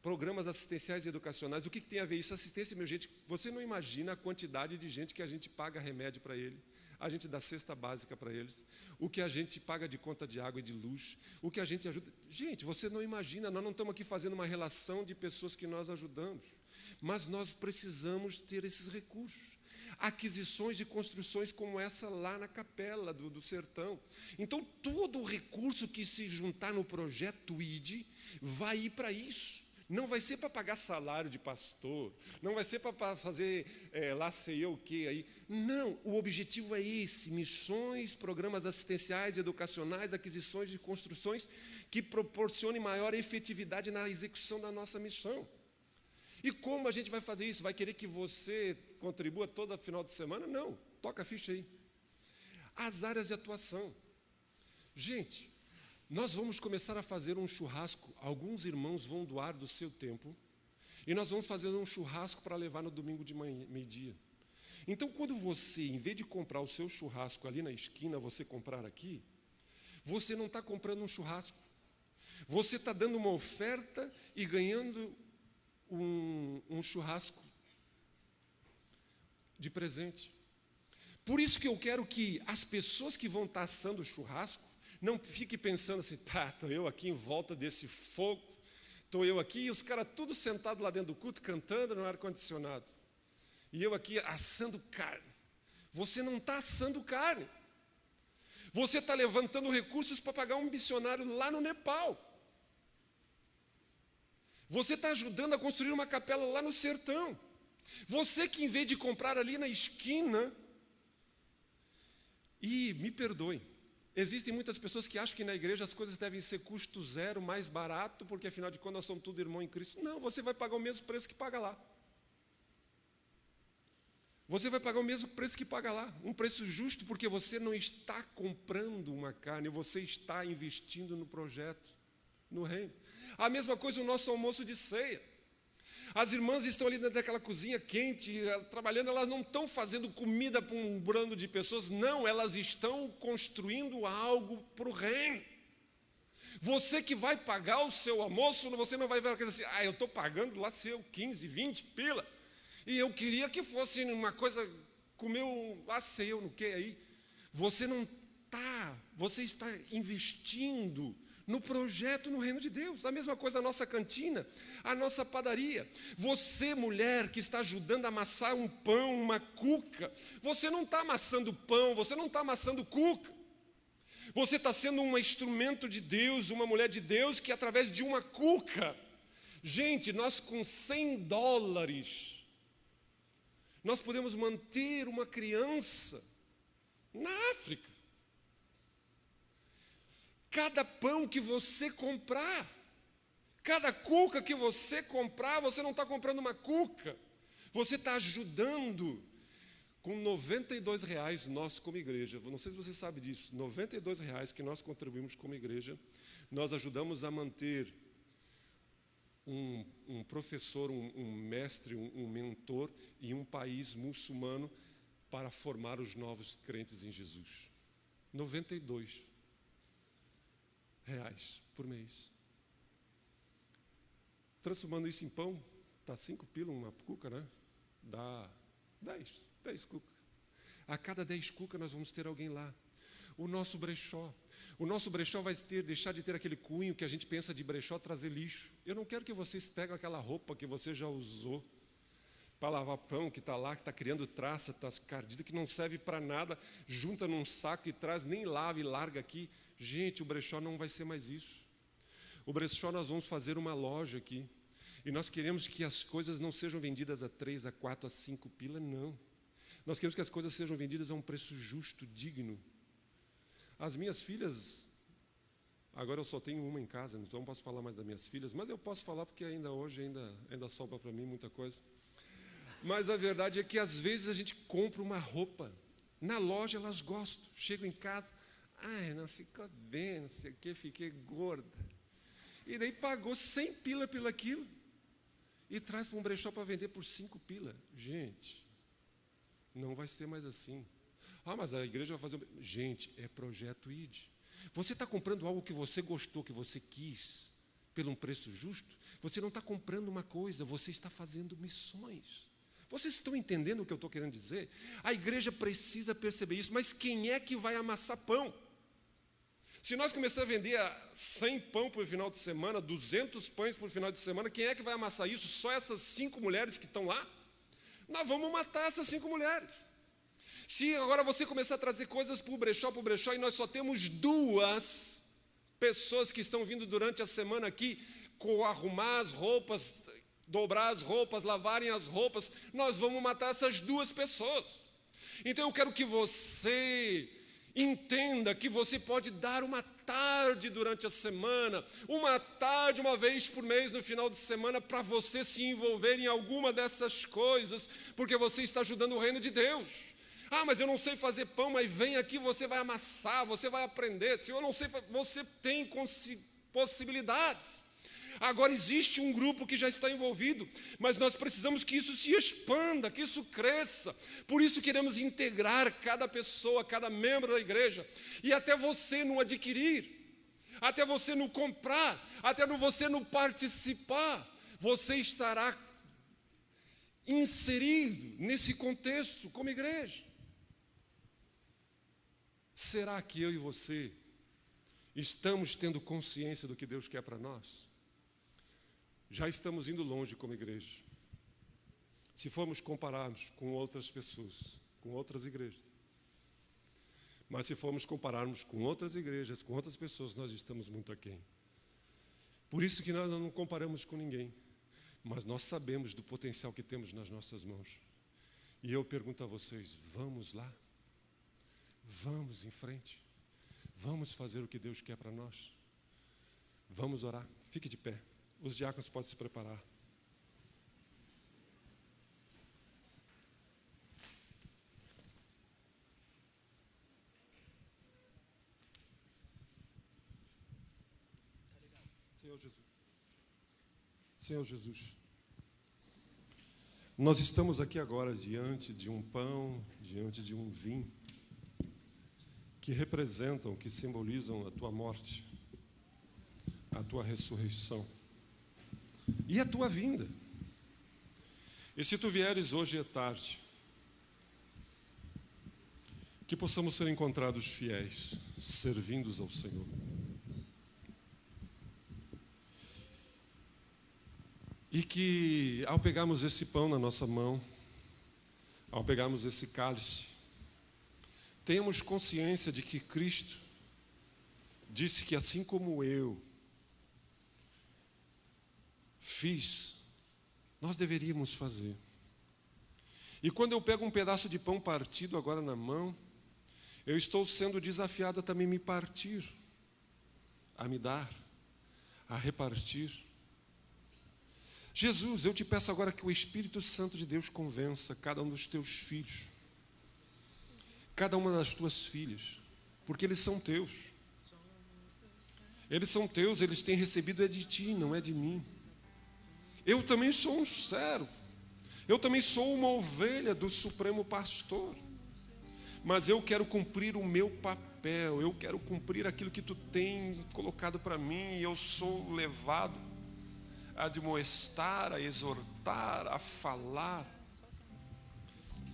programas assistenciais e educacionais. O que tem a ver isso? Assistência, meu gente, você não imagina a quantidade de gente que a gente paga remédio para ele, a gente dá cesta básica para eles, o que a gente paga de conta de água e de luz, o que a gente ajuda. Gente, você não imagina, nós não estamos aqui fazendo uma relação de pessoas que nós ajudamos, mas nós precisamos ter esses recursos. Aquisições de construções como essa lá na capela do sertão. Então, todo o recurso que se juntar no projeto ID vai ir para isso. Não vai ser para pagar salário de pastor, não vai ser para fazer lá sei eu o que aí. Não, o objetivo é esse, missões, programas assistenciais, educacionais, aquisições de construções que proporcionem maior efetividade na execução da nossa missão. E como a gente vai fazer isso? Vai querer que você contribua todo final de semana? Não, toca a ficha aí. As áreas de atuação. Gente, nós vamos começar a fazer um churrasco. Alguns irmãos vão doar do seu tempo E nós vamos fazer um churrasco para levar no domingo de manhã, meio-dia. Então, quando você, em vez de comprar o seu churrasco ali na esquina, você comprar aqui, você não está comprando um churrasco. Você está dando uma oferta e ganhando um churrasco de presente. Por isso que eu quero que as pessoas que vão estar assando o churrasco não fiquem pensando assim, estou eu aqui em volta desse fogo, estou eu aqui e os caras tudo sentados lá dentro do culto, cantando no ar-condicionado. E eu aqui assando carne. Você não está assando carne. Você está levantando recursos para pagar um missionário lá no Nepal. Você está ajudando a construir uma capela lá no sertão. Você que, em vez de comprar ali na esquina, e me perdoem, existem muitas pessoas que acham que na igreja as coisas devem ser custo zero, mais barato, porque afinal de contas nós somos tudo irmão em Cristo. Não, você vai pagar o mesmo preço que paga lá. Você vai pagar o mesmo preço que paga lá, um preço justo, porque você não está comprando uma carne, você está investindo no projeto, no reino. A mesma coisa o nosso almoço de ceia. As irmãs estão ali dentro daquela cozinha quente, trabalhando, elas não estão fazendo comida para um bando de pessoas, não, elas estão construindo algo para o reino. Você que vai pagar o seu almoço, você não vai ver assim, eu estou pagando lá seu 15, 20 pila, e eu queria que fosse uma coisa, comer ceia, no que aí? Você não está, você está investindo no projeto no reino de Deus. A mesma coisa a nossa cantina, a nossa padaria. Você, mulher, que está ajudando a amassar um pão, uma cuca, você não está amassando pão, você não está amassando cuca. Você está sendo um instrumento de Deus, uma mulher de Deus, que através de uma cuca, gente, nós com $100, nós podemos manter uma criança na África. Cada pão que você comprar, cada cuca que você comprar, você não está comprando uma cuca, você está ajudando. Com R$92 nós como igreja, não sei se você sabe disso, R$92 que nós contribuímos como igreja, nós ajudamos a manter um professor, um mestre, um mentor em um país muçulmano para formar os novos crentes em Jesus. R$92 por mês. Transformando isso em pão, está 5 pila uma cuca, né? Dá 10 cucas. A cada 10 cucas nós vamos ter alguém lá. O nosso brechó vai deixar de ter aquele cunho que a gente pensa de brechó trazer lixo. Eu não quero que vocês peguem aquela roupa que você já usou para lavar pão, que está lá, que está criando traça, está cardida, que não serve para nada, junta num saco e traz, nem lava e larga aqui. Gente, o brechó não vai ser mais isso. O brechó nós vamos fazer uma loja aqui. E nós queremos que as coisas não sejam vendidas a 3, a 4, a 5 pila, não. Nós queremos que as coisas sejam vendidas a um preço justo, digno. As minhas filhas, agora eu só tenho uma em casa, então não posso falar mais das minhas filhas, mas eu posso falar porque ainda hoje ainda sobra para mim muita coisa. Mas a verdade é que às vezes a gente compra uma roupa, na loja elas gostam, chegam em casa, não ficou bem, não sei o que, fiquei gorda. E daí pagou 100 pila pelo aquilo e traz para um brechó para vender por 5 pila. Gente, não vai ser mais assim. Mas a igreja vai fazer... Gente, é projeto ID. Você está comprando algo que você gostou, que você quis, por um preço justo? Você não está comprando uma coisa, você está fazendo missões. Vocês estão entendendo o que eu estou querendo dizer? A igreja precisa perceber isso, mas quem é que vai amassar pão? Se nós começarmos a vender 100 pão por final de semana, 200 pães por final de semana, quem é que vai amassar isso? Só essas 5 mulheres que estão lá? Nós vamos matar essas 5 mulheres. Se agora você começar a trazer coisas para o brechó, e nós só temos 2 pessoas que estão vindo durante a semana aqui, arrumar as roupas, dobrar as roupas, lavarem as roupas, nós vamos matar essas 2 pessoas. Então eu quero que você entenda que você pode dar uma tarde durante a semana, uma tarde, uma vez por mês no final de semana, para você se envolver em alguma dessas coisas, porque você está ajudando o reino de Deus. Mas eu não sei fazer pão, mas vem aqui, você vai amassar, você vai aprender. Se eu não sei, você tem possibilidades. Agora existe um grupo que já está envolvido, mas nós precisamos que isso se expanda, que isso cresça. Por isso queremos integrar cada pessoa, cada membro da igreja, e até você não adquirir, até você não comprar, até você não participar, você estará inserido nesse contexto como igreja. Será que eu e você estamos tendo consciência do que Deus quer para nós? Já estamos indo longe como igreja. Se formos compararmos com outras pessoas, com outras igrejas. Mas se formos compararmos com outras igrejas, com outras pessoas, nós estamos muito aquém. Por isso que nós não comparamos com ninguém. Mas nós sabemos do potencial que temos nas nossas mãos. E eu pergunto a vocês, vamos lá? Vamos em frente? Vamos fazer o que Deus quer para nós? Vamos orar? Fique de pé. Os diáconos podem se preparar. Senhor Jesus. Senhor Jesus. Nós estamos aqui agora diante de um pão, diante de um vinho, que representam, que simbolizam a tua morte, a tua ressurreição e a tua vinda. E se tu vieres hoje é tarde, que possamos ser encontrados fiéis, servindo ao Senhor. E que ao pegarmos esse pão na nossa mão, ao pegarmos esse cálice, tenhamos consciência de que Cristo disse que assim como eu fiz, nós deveríamos fazer. E quando eu pego um pedaço de pão partido agora na mão, eu estou sendo desafiado a também me partir, a me dar, a repartir. Jesus, eu te peço agora que o Espírito Santo de Deus convença cada um dos teus filhos, cada uma das tuas filhas, porque eles são teus. Eles são teus, eles têm recebido é de ti, não é de mim. Eu também sou um servo, eu também sou uma ovelha do Supremo Pastor, mas eu quero cumprir o meu papel, eu quero cumprir aquilo que tu tem colocado para mim, e eu sou levado a admoestar, a exortar, a falar,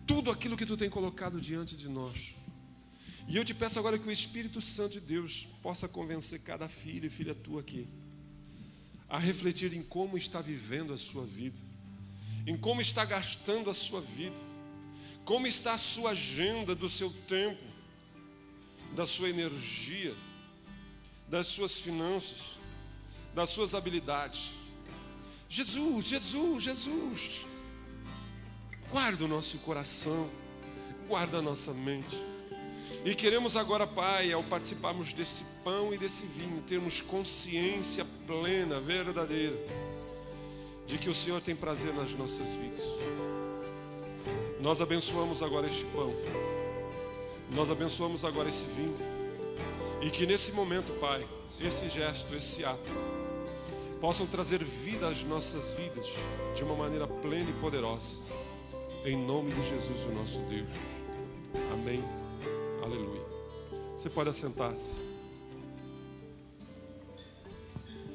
tudo aquilo que tu tem colocado diante de nós. E eu te peço agora que o Espírito Santo de Deus possa convencer cada filho e filha tua aqui a refletir em como está vivendo a sua vida, em como está gastando a sua vida, como está a sua agenda do seu tempo, da sua energia, das suas finanças, das suas habilidades. Jesus, Jesus, Jesus, guarda o nosso coração, guarda a nossa mente. E queremos agora, Pai, ao participarmos desse pão e desse vinho, termos consciência plena, verdadeira, de que o Senhor tem prazer nas nossas vidas. Nós abençoamos agora este pão, nós abençoamos agora esse vinho, e que nesse momento, Pai, esse gesto, esse ato, possam trazer vida às nossas vidas de uma maneira plena e poderosa. Em nome de Jesus, o nosso Deus. Amém. Aleluia. Você pode assentar-se.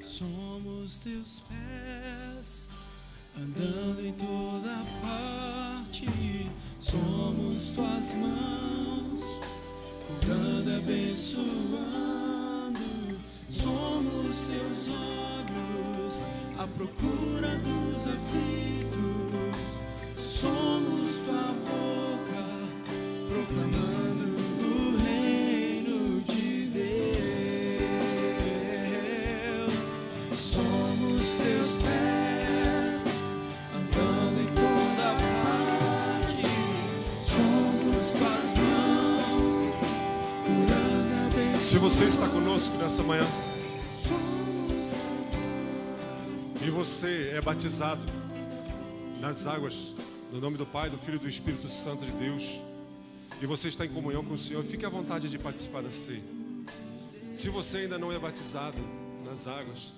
Somos teus pés, andando em toda parte. Somos tuas mãos, curando e abençoando. Somos teus olhos, à procura dos aflitos. Somos tua boca, proclamando o reino de Deus. Somos teus pés, andando em toda parte. Somos tuas mãos, curando e abençoando. Se você está conosco nessa manhã e você é batizado nas águas, no nome do Pai, do Filho e do Espírito Santo de Deus, e você está em comunhão com o Senhor, fique à vontade de participar da ceia. Se você ainda não é batizado nas águas,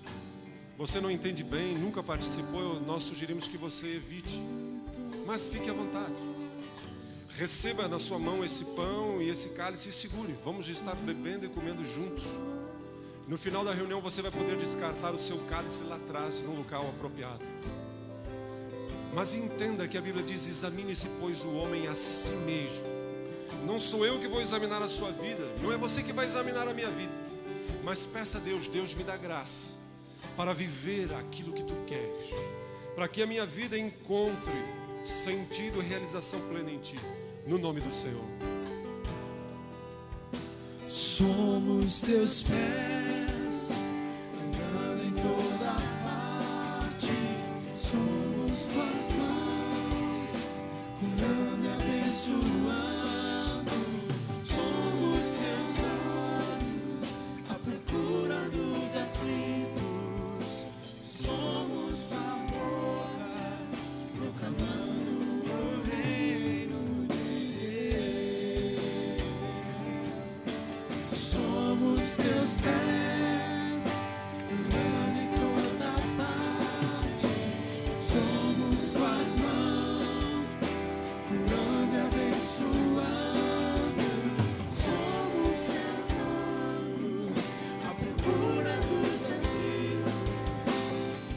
você não entende bem, nunca participou, nós sugerimos que você evite. Mas fique à vontade. Receba na sua mão esse pão e esse cálice e segure. Vamos estar bebendo e comendo juntos. No final da reunião você vai poder descartar o seu cálice lá atrás, no local apropriado. Mas entenda que a Bíblia diz: examine-se, pois, o homem a si mesmo. Não sou eu que vou examinar a sua vida, não é você que vai examinar a minha vida. Mas peça a Deus, Deus me dá graça para viver aquilo que Tu queres, para que a minha vida encontre sentido e realização plena em Ti, no nome do Senhor. Somos Teus pés, andando em toda parte. Somos Tuas mãos, curando e abençoando. Somos Teus olhos, à procura dos aflitos. Somos Tua boca, proclamando o reino de Deus. Somos Teus pés, andando em toda parte. Somos Tuas mãos, curando e abençoando. Somos Teus olhos, à procura dos aflitos.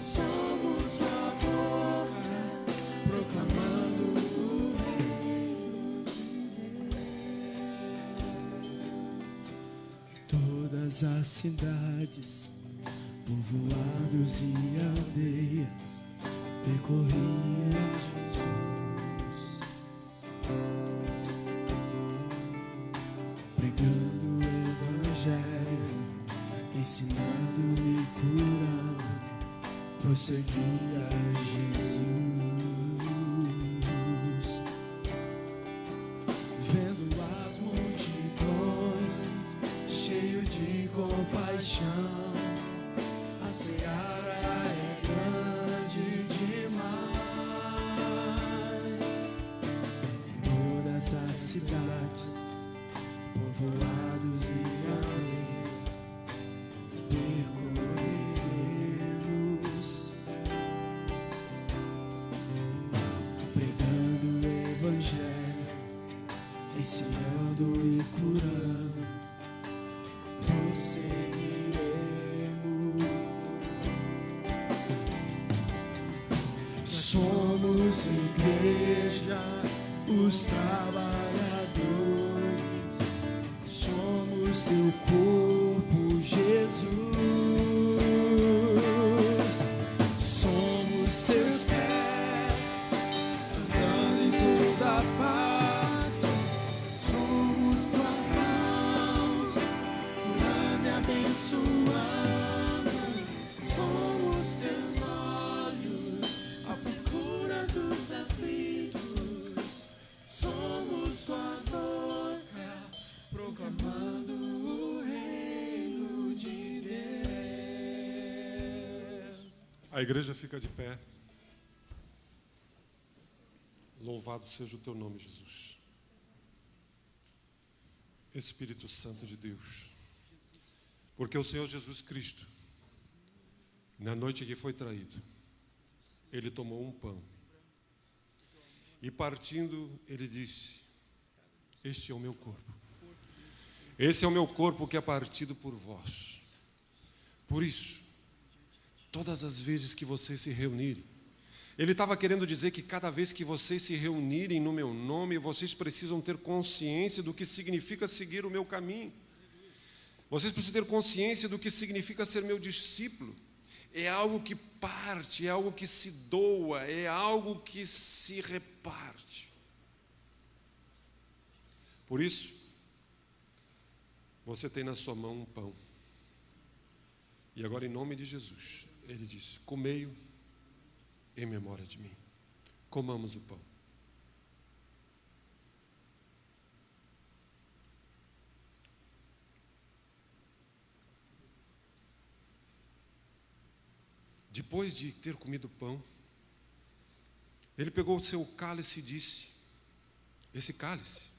Somos Tua boca, proclamando o reino de Deus. Todas as cidades, povoados e aldeias, percorria Jesus, pregando o Evangelho, ensinando e curando, prosseguia Jesus. Vendo as multidões, cheio de compaixão, a seara é grande demais. Todas as cidades, povoados e aldeias, percorremos, pregando o Evangelho, ensinando e curando, prosseguiremos. Somos igreja, os trabalhadores, somos Teu corpo, Jesus. Somos Teus pés, andando em toda parte. Somos Tuas mãos, curando e abençoando. Somos Teus olhos, à procura dos aflitos. Somos Tua boca, proclamando o reino de Deus. A igreja fica de pé. Louvado seja o Teu nome, Jesus. Espírito Santo de Deus. Porque o Senhor Jesus Cristo, na noite que foi traído, Ele tomou um pão e, partindo, Ele disse: este é o meu corpo. Esse é o meu corpo que é partido por vós. Por isso, todas as vezes que vocês se reunirem, Ele estava querendo dizer que cada vez que vocês se reunirem no meu nome, vocês precisam ter consciência do que significa seguir o meu caminho. Vocês precisam ter consciência do que significa ser meu discípulo. É algo que parte, é algo que se doa, é algo que se reparte. Por isso, você tem na sua mão um pão. E agora, em nome de Jesus, Ele diz: comei-o em memória de mim. Comamos o pão. Depois de ter comido o pão, Ele pegou o seu cálice e disse: esse cálice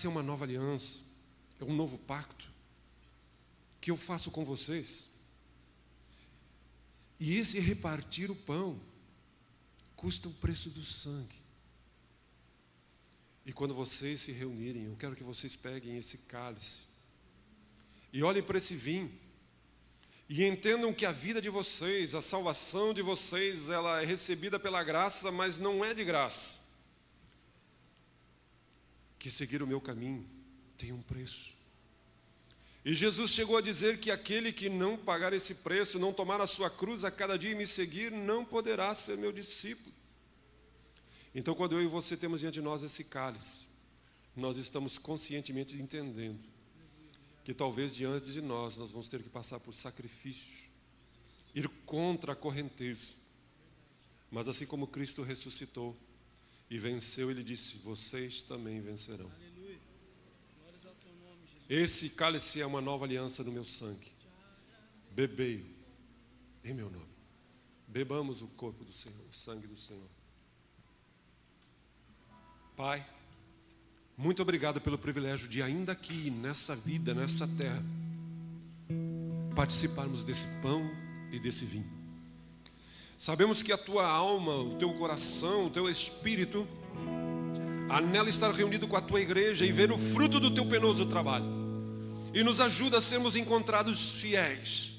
é uma nova aliança, é um novo pacto que eu faço com vocês. E esse repartir o pão custa o preço do sangue. E quando vocês se reunirem, eu quero que vocês peguem esse cálice e olhem para esse vinho e entendam que a vida de vocês, a salvação de vocês, ela é recebida pela graça, mas não é de graça. Que seguir o meu caminho tem um preço. E Jesus chegou a dizer que aquele que não pagar esse preço, não tomar a sua cruz a cada dia e me seguir, não poderá ser meu discípulo. Então, quando eu e você temos diante de nós esse cálice, nós estamos conscientemente entendendo que talvez diante de nós vamos ter que passar por sacrifícios, ir contra a correnteza. Mas assim como Cristo ressuscitou e venceu, Ele disse, vocês também vencerão. Esse cálice é uma nova aliança no meu sangue. Bebei-o em meu nome. Bebamos o corpo do Senhor, o sangue do Senhor. Pai, muito obrigado pelo privilégio de ainda aqui, nessa vida, nessa terra, participarmos desse pão e desse vinho. Sabemos que a tua alma, o teu coração, o teu espírito, anela estar reunido com a tua igreja e ver o fruto do teu penoso trabalho. E nos ajuda a sermos encontrados fiéis,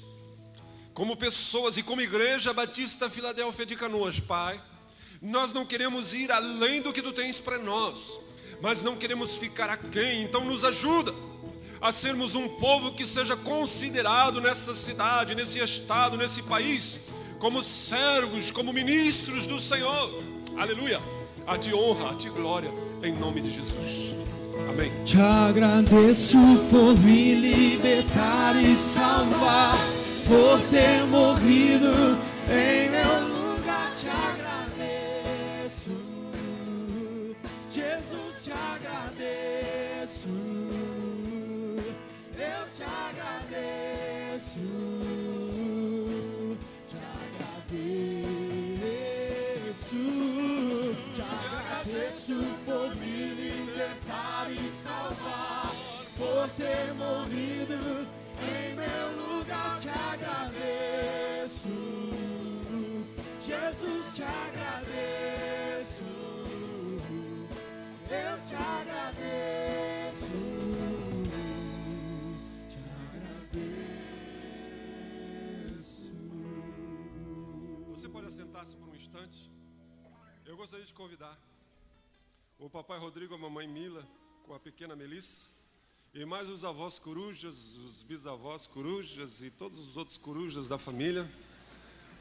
como pessoas e como Igreja Batista Filadélfia de Canoas, Pai. Nós não queremos ir além do que tu tens para nós, mas não queremos ficar aquém. Então nos ajuda a sermos um povo que seja considerado nessa cidade, nesse estado, nesse país, como servos, como ministros do Senhor. Aleluia. A ti honra, a ti glória, em nome de Jesus. Amém. Te agradeço por me libertar e salvar, por ter morrido em meu lugar. Te agradeço, Jesus, te agradeço. Eu te agradeço, te agradeço por me libertar e salvar, por ter morrido em meu lugar. Te agradeço, Jesus, te agradeço. Eu te agradeço, te agradeço. Você pode assentar-se por um instante? Eu gostaria de convidar o papai Rodrigo, a mamãe Mila, com a pequena Melissa, e mais os avós corujas, os bisavós corujas e todos os outros corujas da família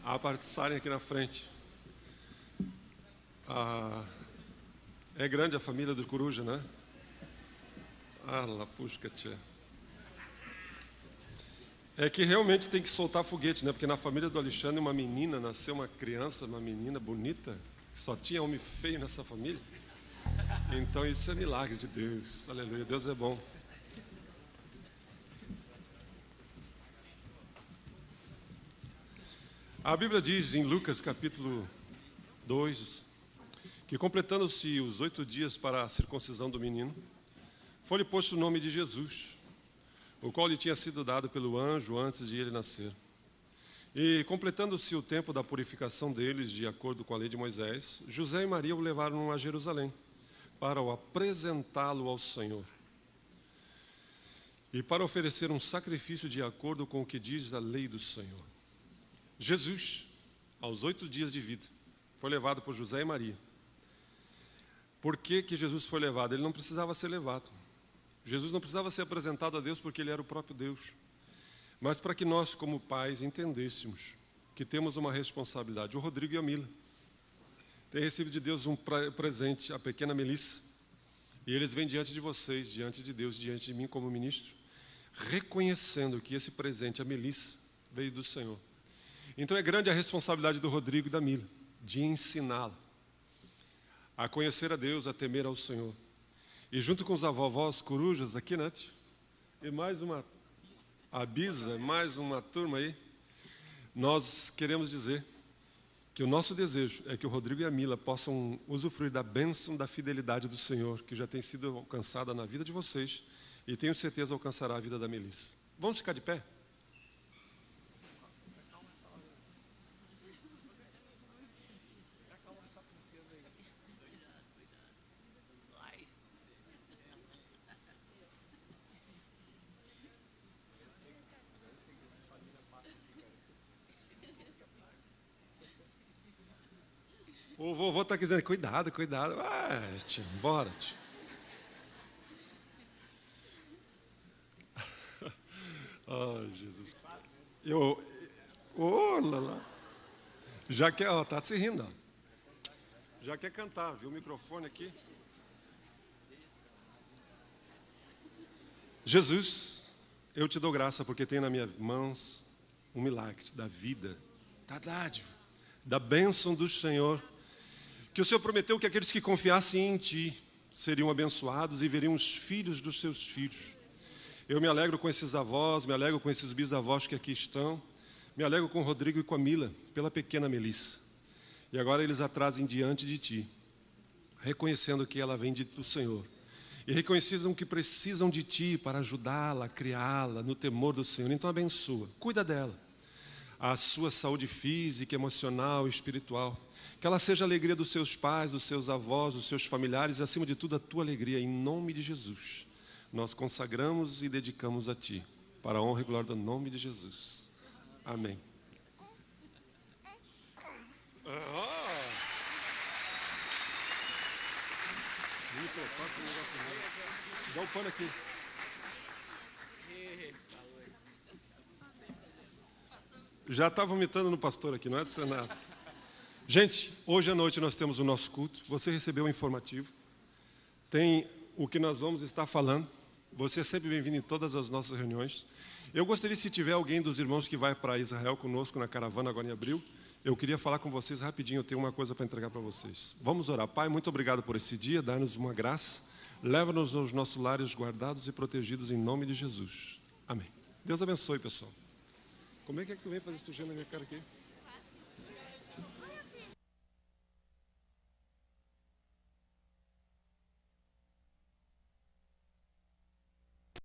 a passarem aqui na frente. É grande a família do coruja, né? Lapusca, tia. É que realmente tem que soltar foguete, né? Porque na família do Alexandre, uma menina, nasceu uma criança, uma menina bonita, só tinha homem feio nessa família. Então isso é milagre de Deus. Aleluia, Deus é bom. A Bíblia diz em Lucas capítulo 2 que completando-se os 8 dias para a circuncisão do menino, foi-lhe posto o nome de Jesus, o qual lhe tinha sido dado pelo anjo antes de ele nascer. E completando-se o tempo da purificação deles, de acordo com a lei de Moisés, José e Maria o levaram a Jerusalém para o apresentá-lo ao Senhor e para oferecer um sacrifício de acordo com o que diz a lei do Senhor. Jesus, aos 8 dias de vida, foi levado por José e Maria. Por que Jesus foi levado? Ele não precisava ser levado. Jesus não precisava ser apresentado a Deus porque Ele era o próprio Deus. Mas para que nós, como pais, entendêssemos que temos uma responsabilidade. O Rodrigo e a Mila têm recebido de Deus um presente, a pequena Melissa. E eles vêm diante de vocês, diante de Deus, diante de mim como ministro, reconhecendo que esse presente, a Melissa, veio do Senhor. Então é grande a responsabilidade do Rodrigo e da Mila, de ensiná-la a conhecer a Deus, a temer ao Senhor. E junto com os avós corujas aqui, né? E mais uma, a Bisa, mais uma turma aí, nós queremos dizer que o nosso desejo é que o Rodrigo e a Mila possam usufruir da bênção da fidelidade do Senhor, que já tem sido alcançada na vida de vocês, e tenho certeza alcançará a vida da Melissa. Vamos ficar de pé? O vovô está dizendo, cuidado, cuidado. Tio, bora, tio. Jesus. Lá. Já quer, tá se rindo, ó. Já quer cantar, viu o microfone aqui? Jesus, eu te dou graça porque tem nas minhas mãos um milagre da vida, da dádiva, da bênção do Senhor, que o Senhor prometeu que aqueles que confiassem em Ti seriam abençoados e veriam os filhos dos seus filhos. Eu me alegro com esses avós, me alegro com esses bisavós que aqui estão, me alegro com o Rodrigo e com a Mila, pela pequena Melissa. E agora eles a trazem diante de Ti, reconhecendo que ela vem do Senhor. E reconhecendo que precisam de Ti para ajudá-la, criá-la no temor do Senhor. Então abençoa, cuida dela. A sua saúde física, emocional e espiritual. Que ela seja a alegria dos seus pais, dos seus avós, dos seus familiares e, acima de tudo, a Tua alegria, em nome de Jesus. Nós consagramos e dedicamos a Ti, para a honra e glória do nome de Jesus. Amém. Dá o pano aqui. Já está vomitando no pastor aqui, não é do Senado. Gente, hoje à noite nós temos o nosso culto. Você recebeu o informativo. Tem o que nós vamos estar falando. Você é sempre bem-vindo em todas as nossas reuniões. Eu gostaria, se tiver alguém dos irmãos que vai para Israel conosco na caravana agora em abril, eu queria falar com vocês rapidinho, eu tenho uma coisa para entregar para vocês. Vamos orar. Pai, muito obrigado por esse dia, dá-nos uma graça. Leva-nos aos nossos lares guardados e protegidos em nome de Jesus. Amém. Deus abençoe, pessoal. Como é que tu vem fazer esse gelo na minha cara aqui?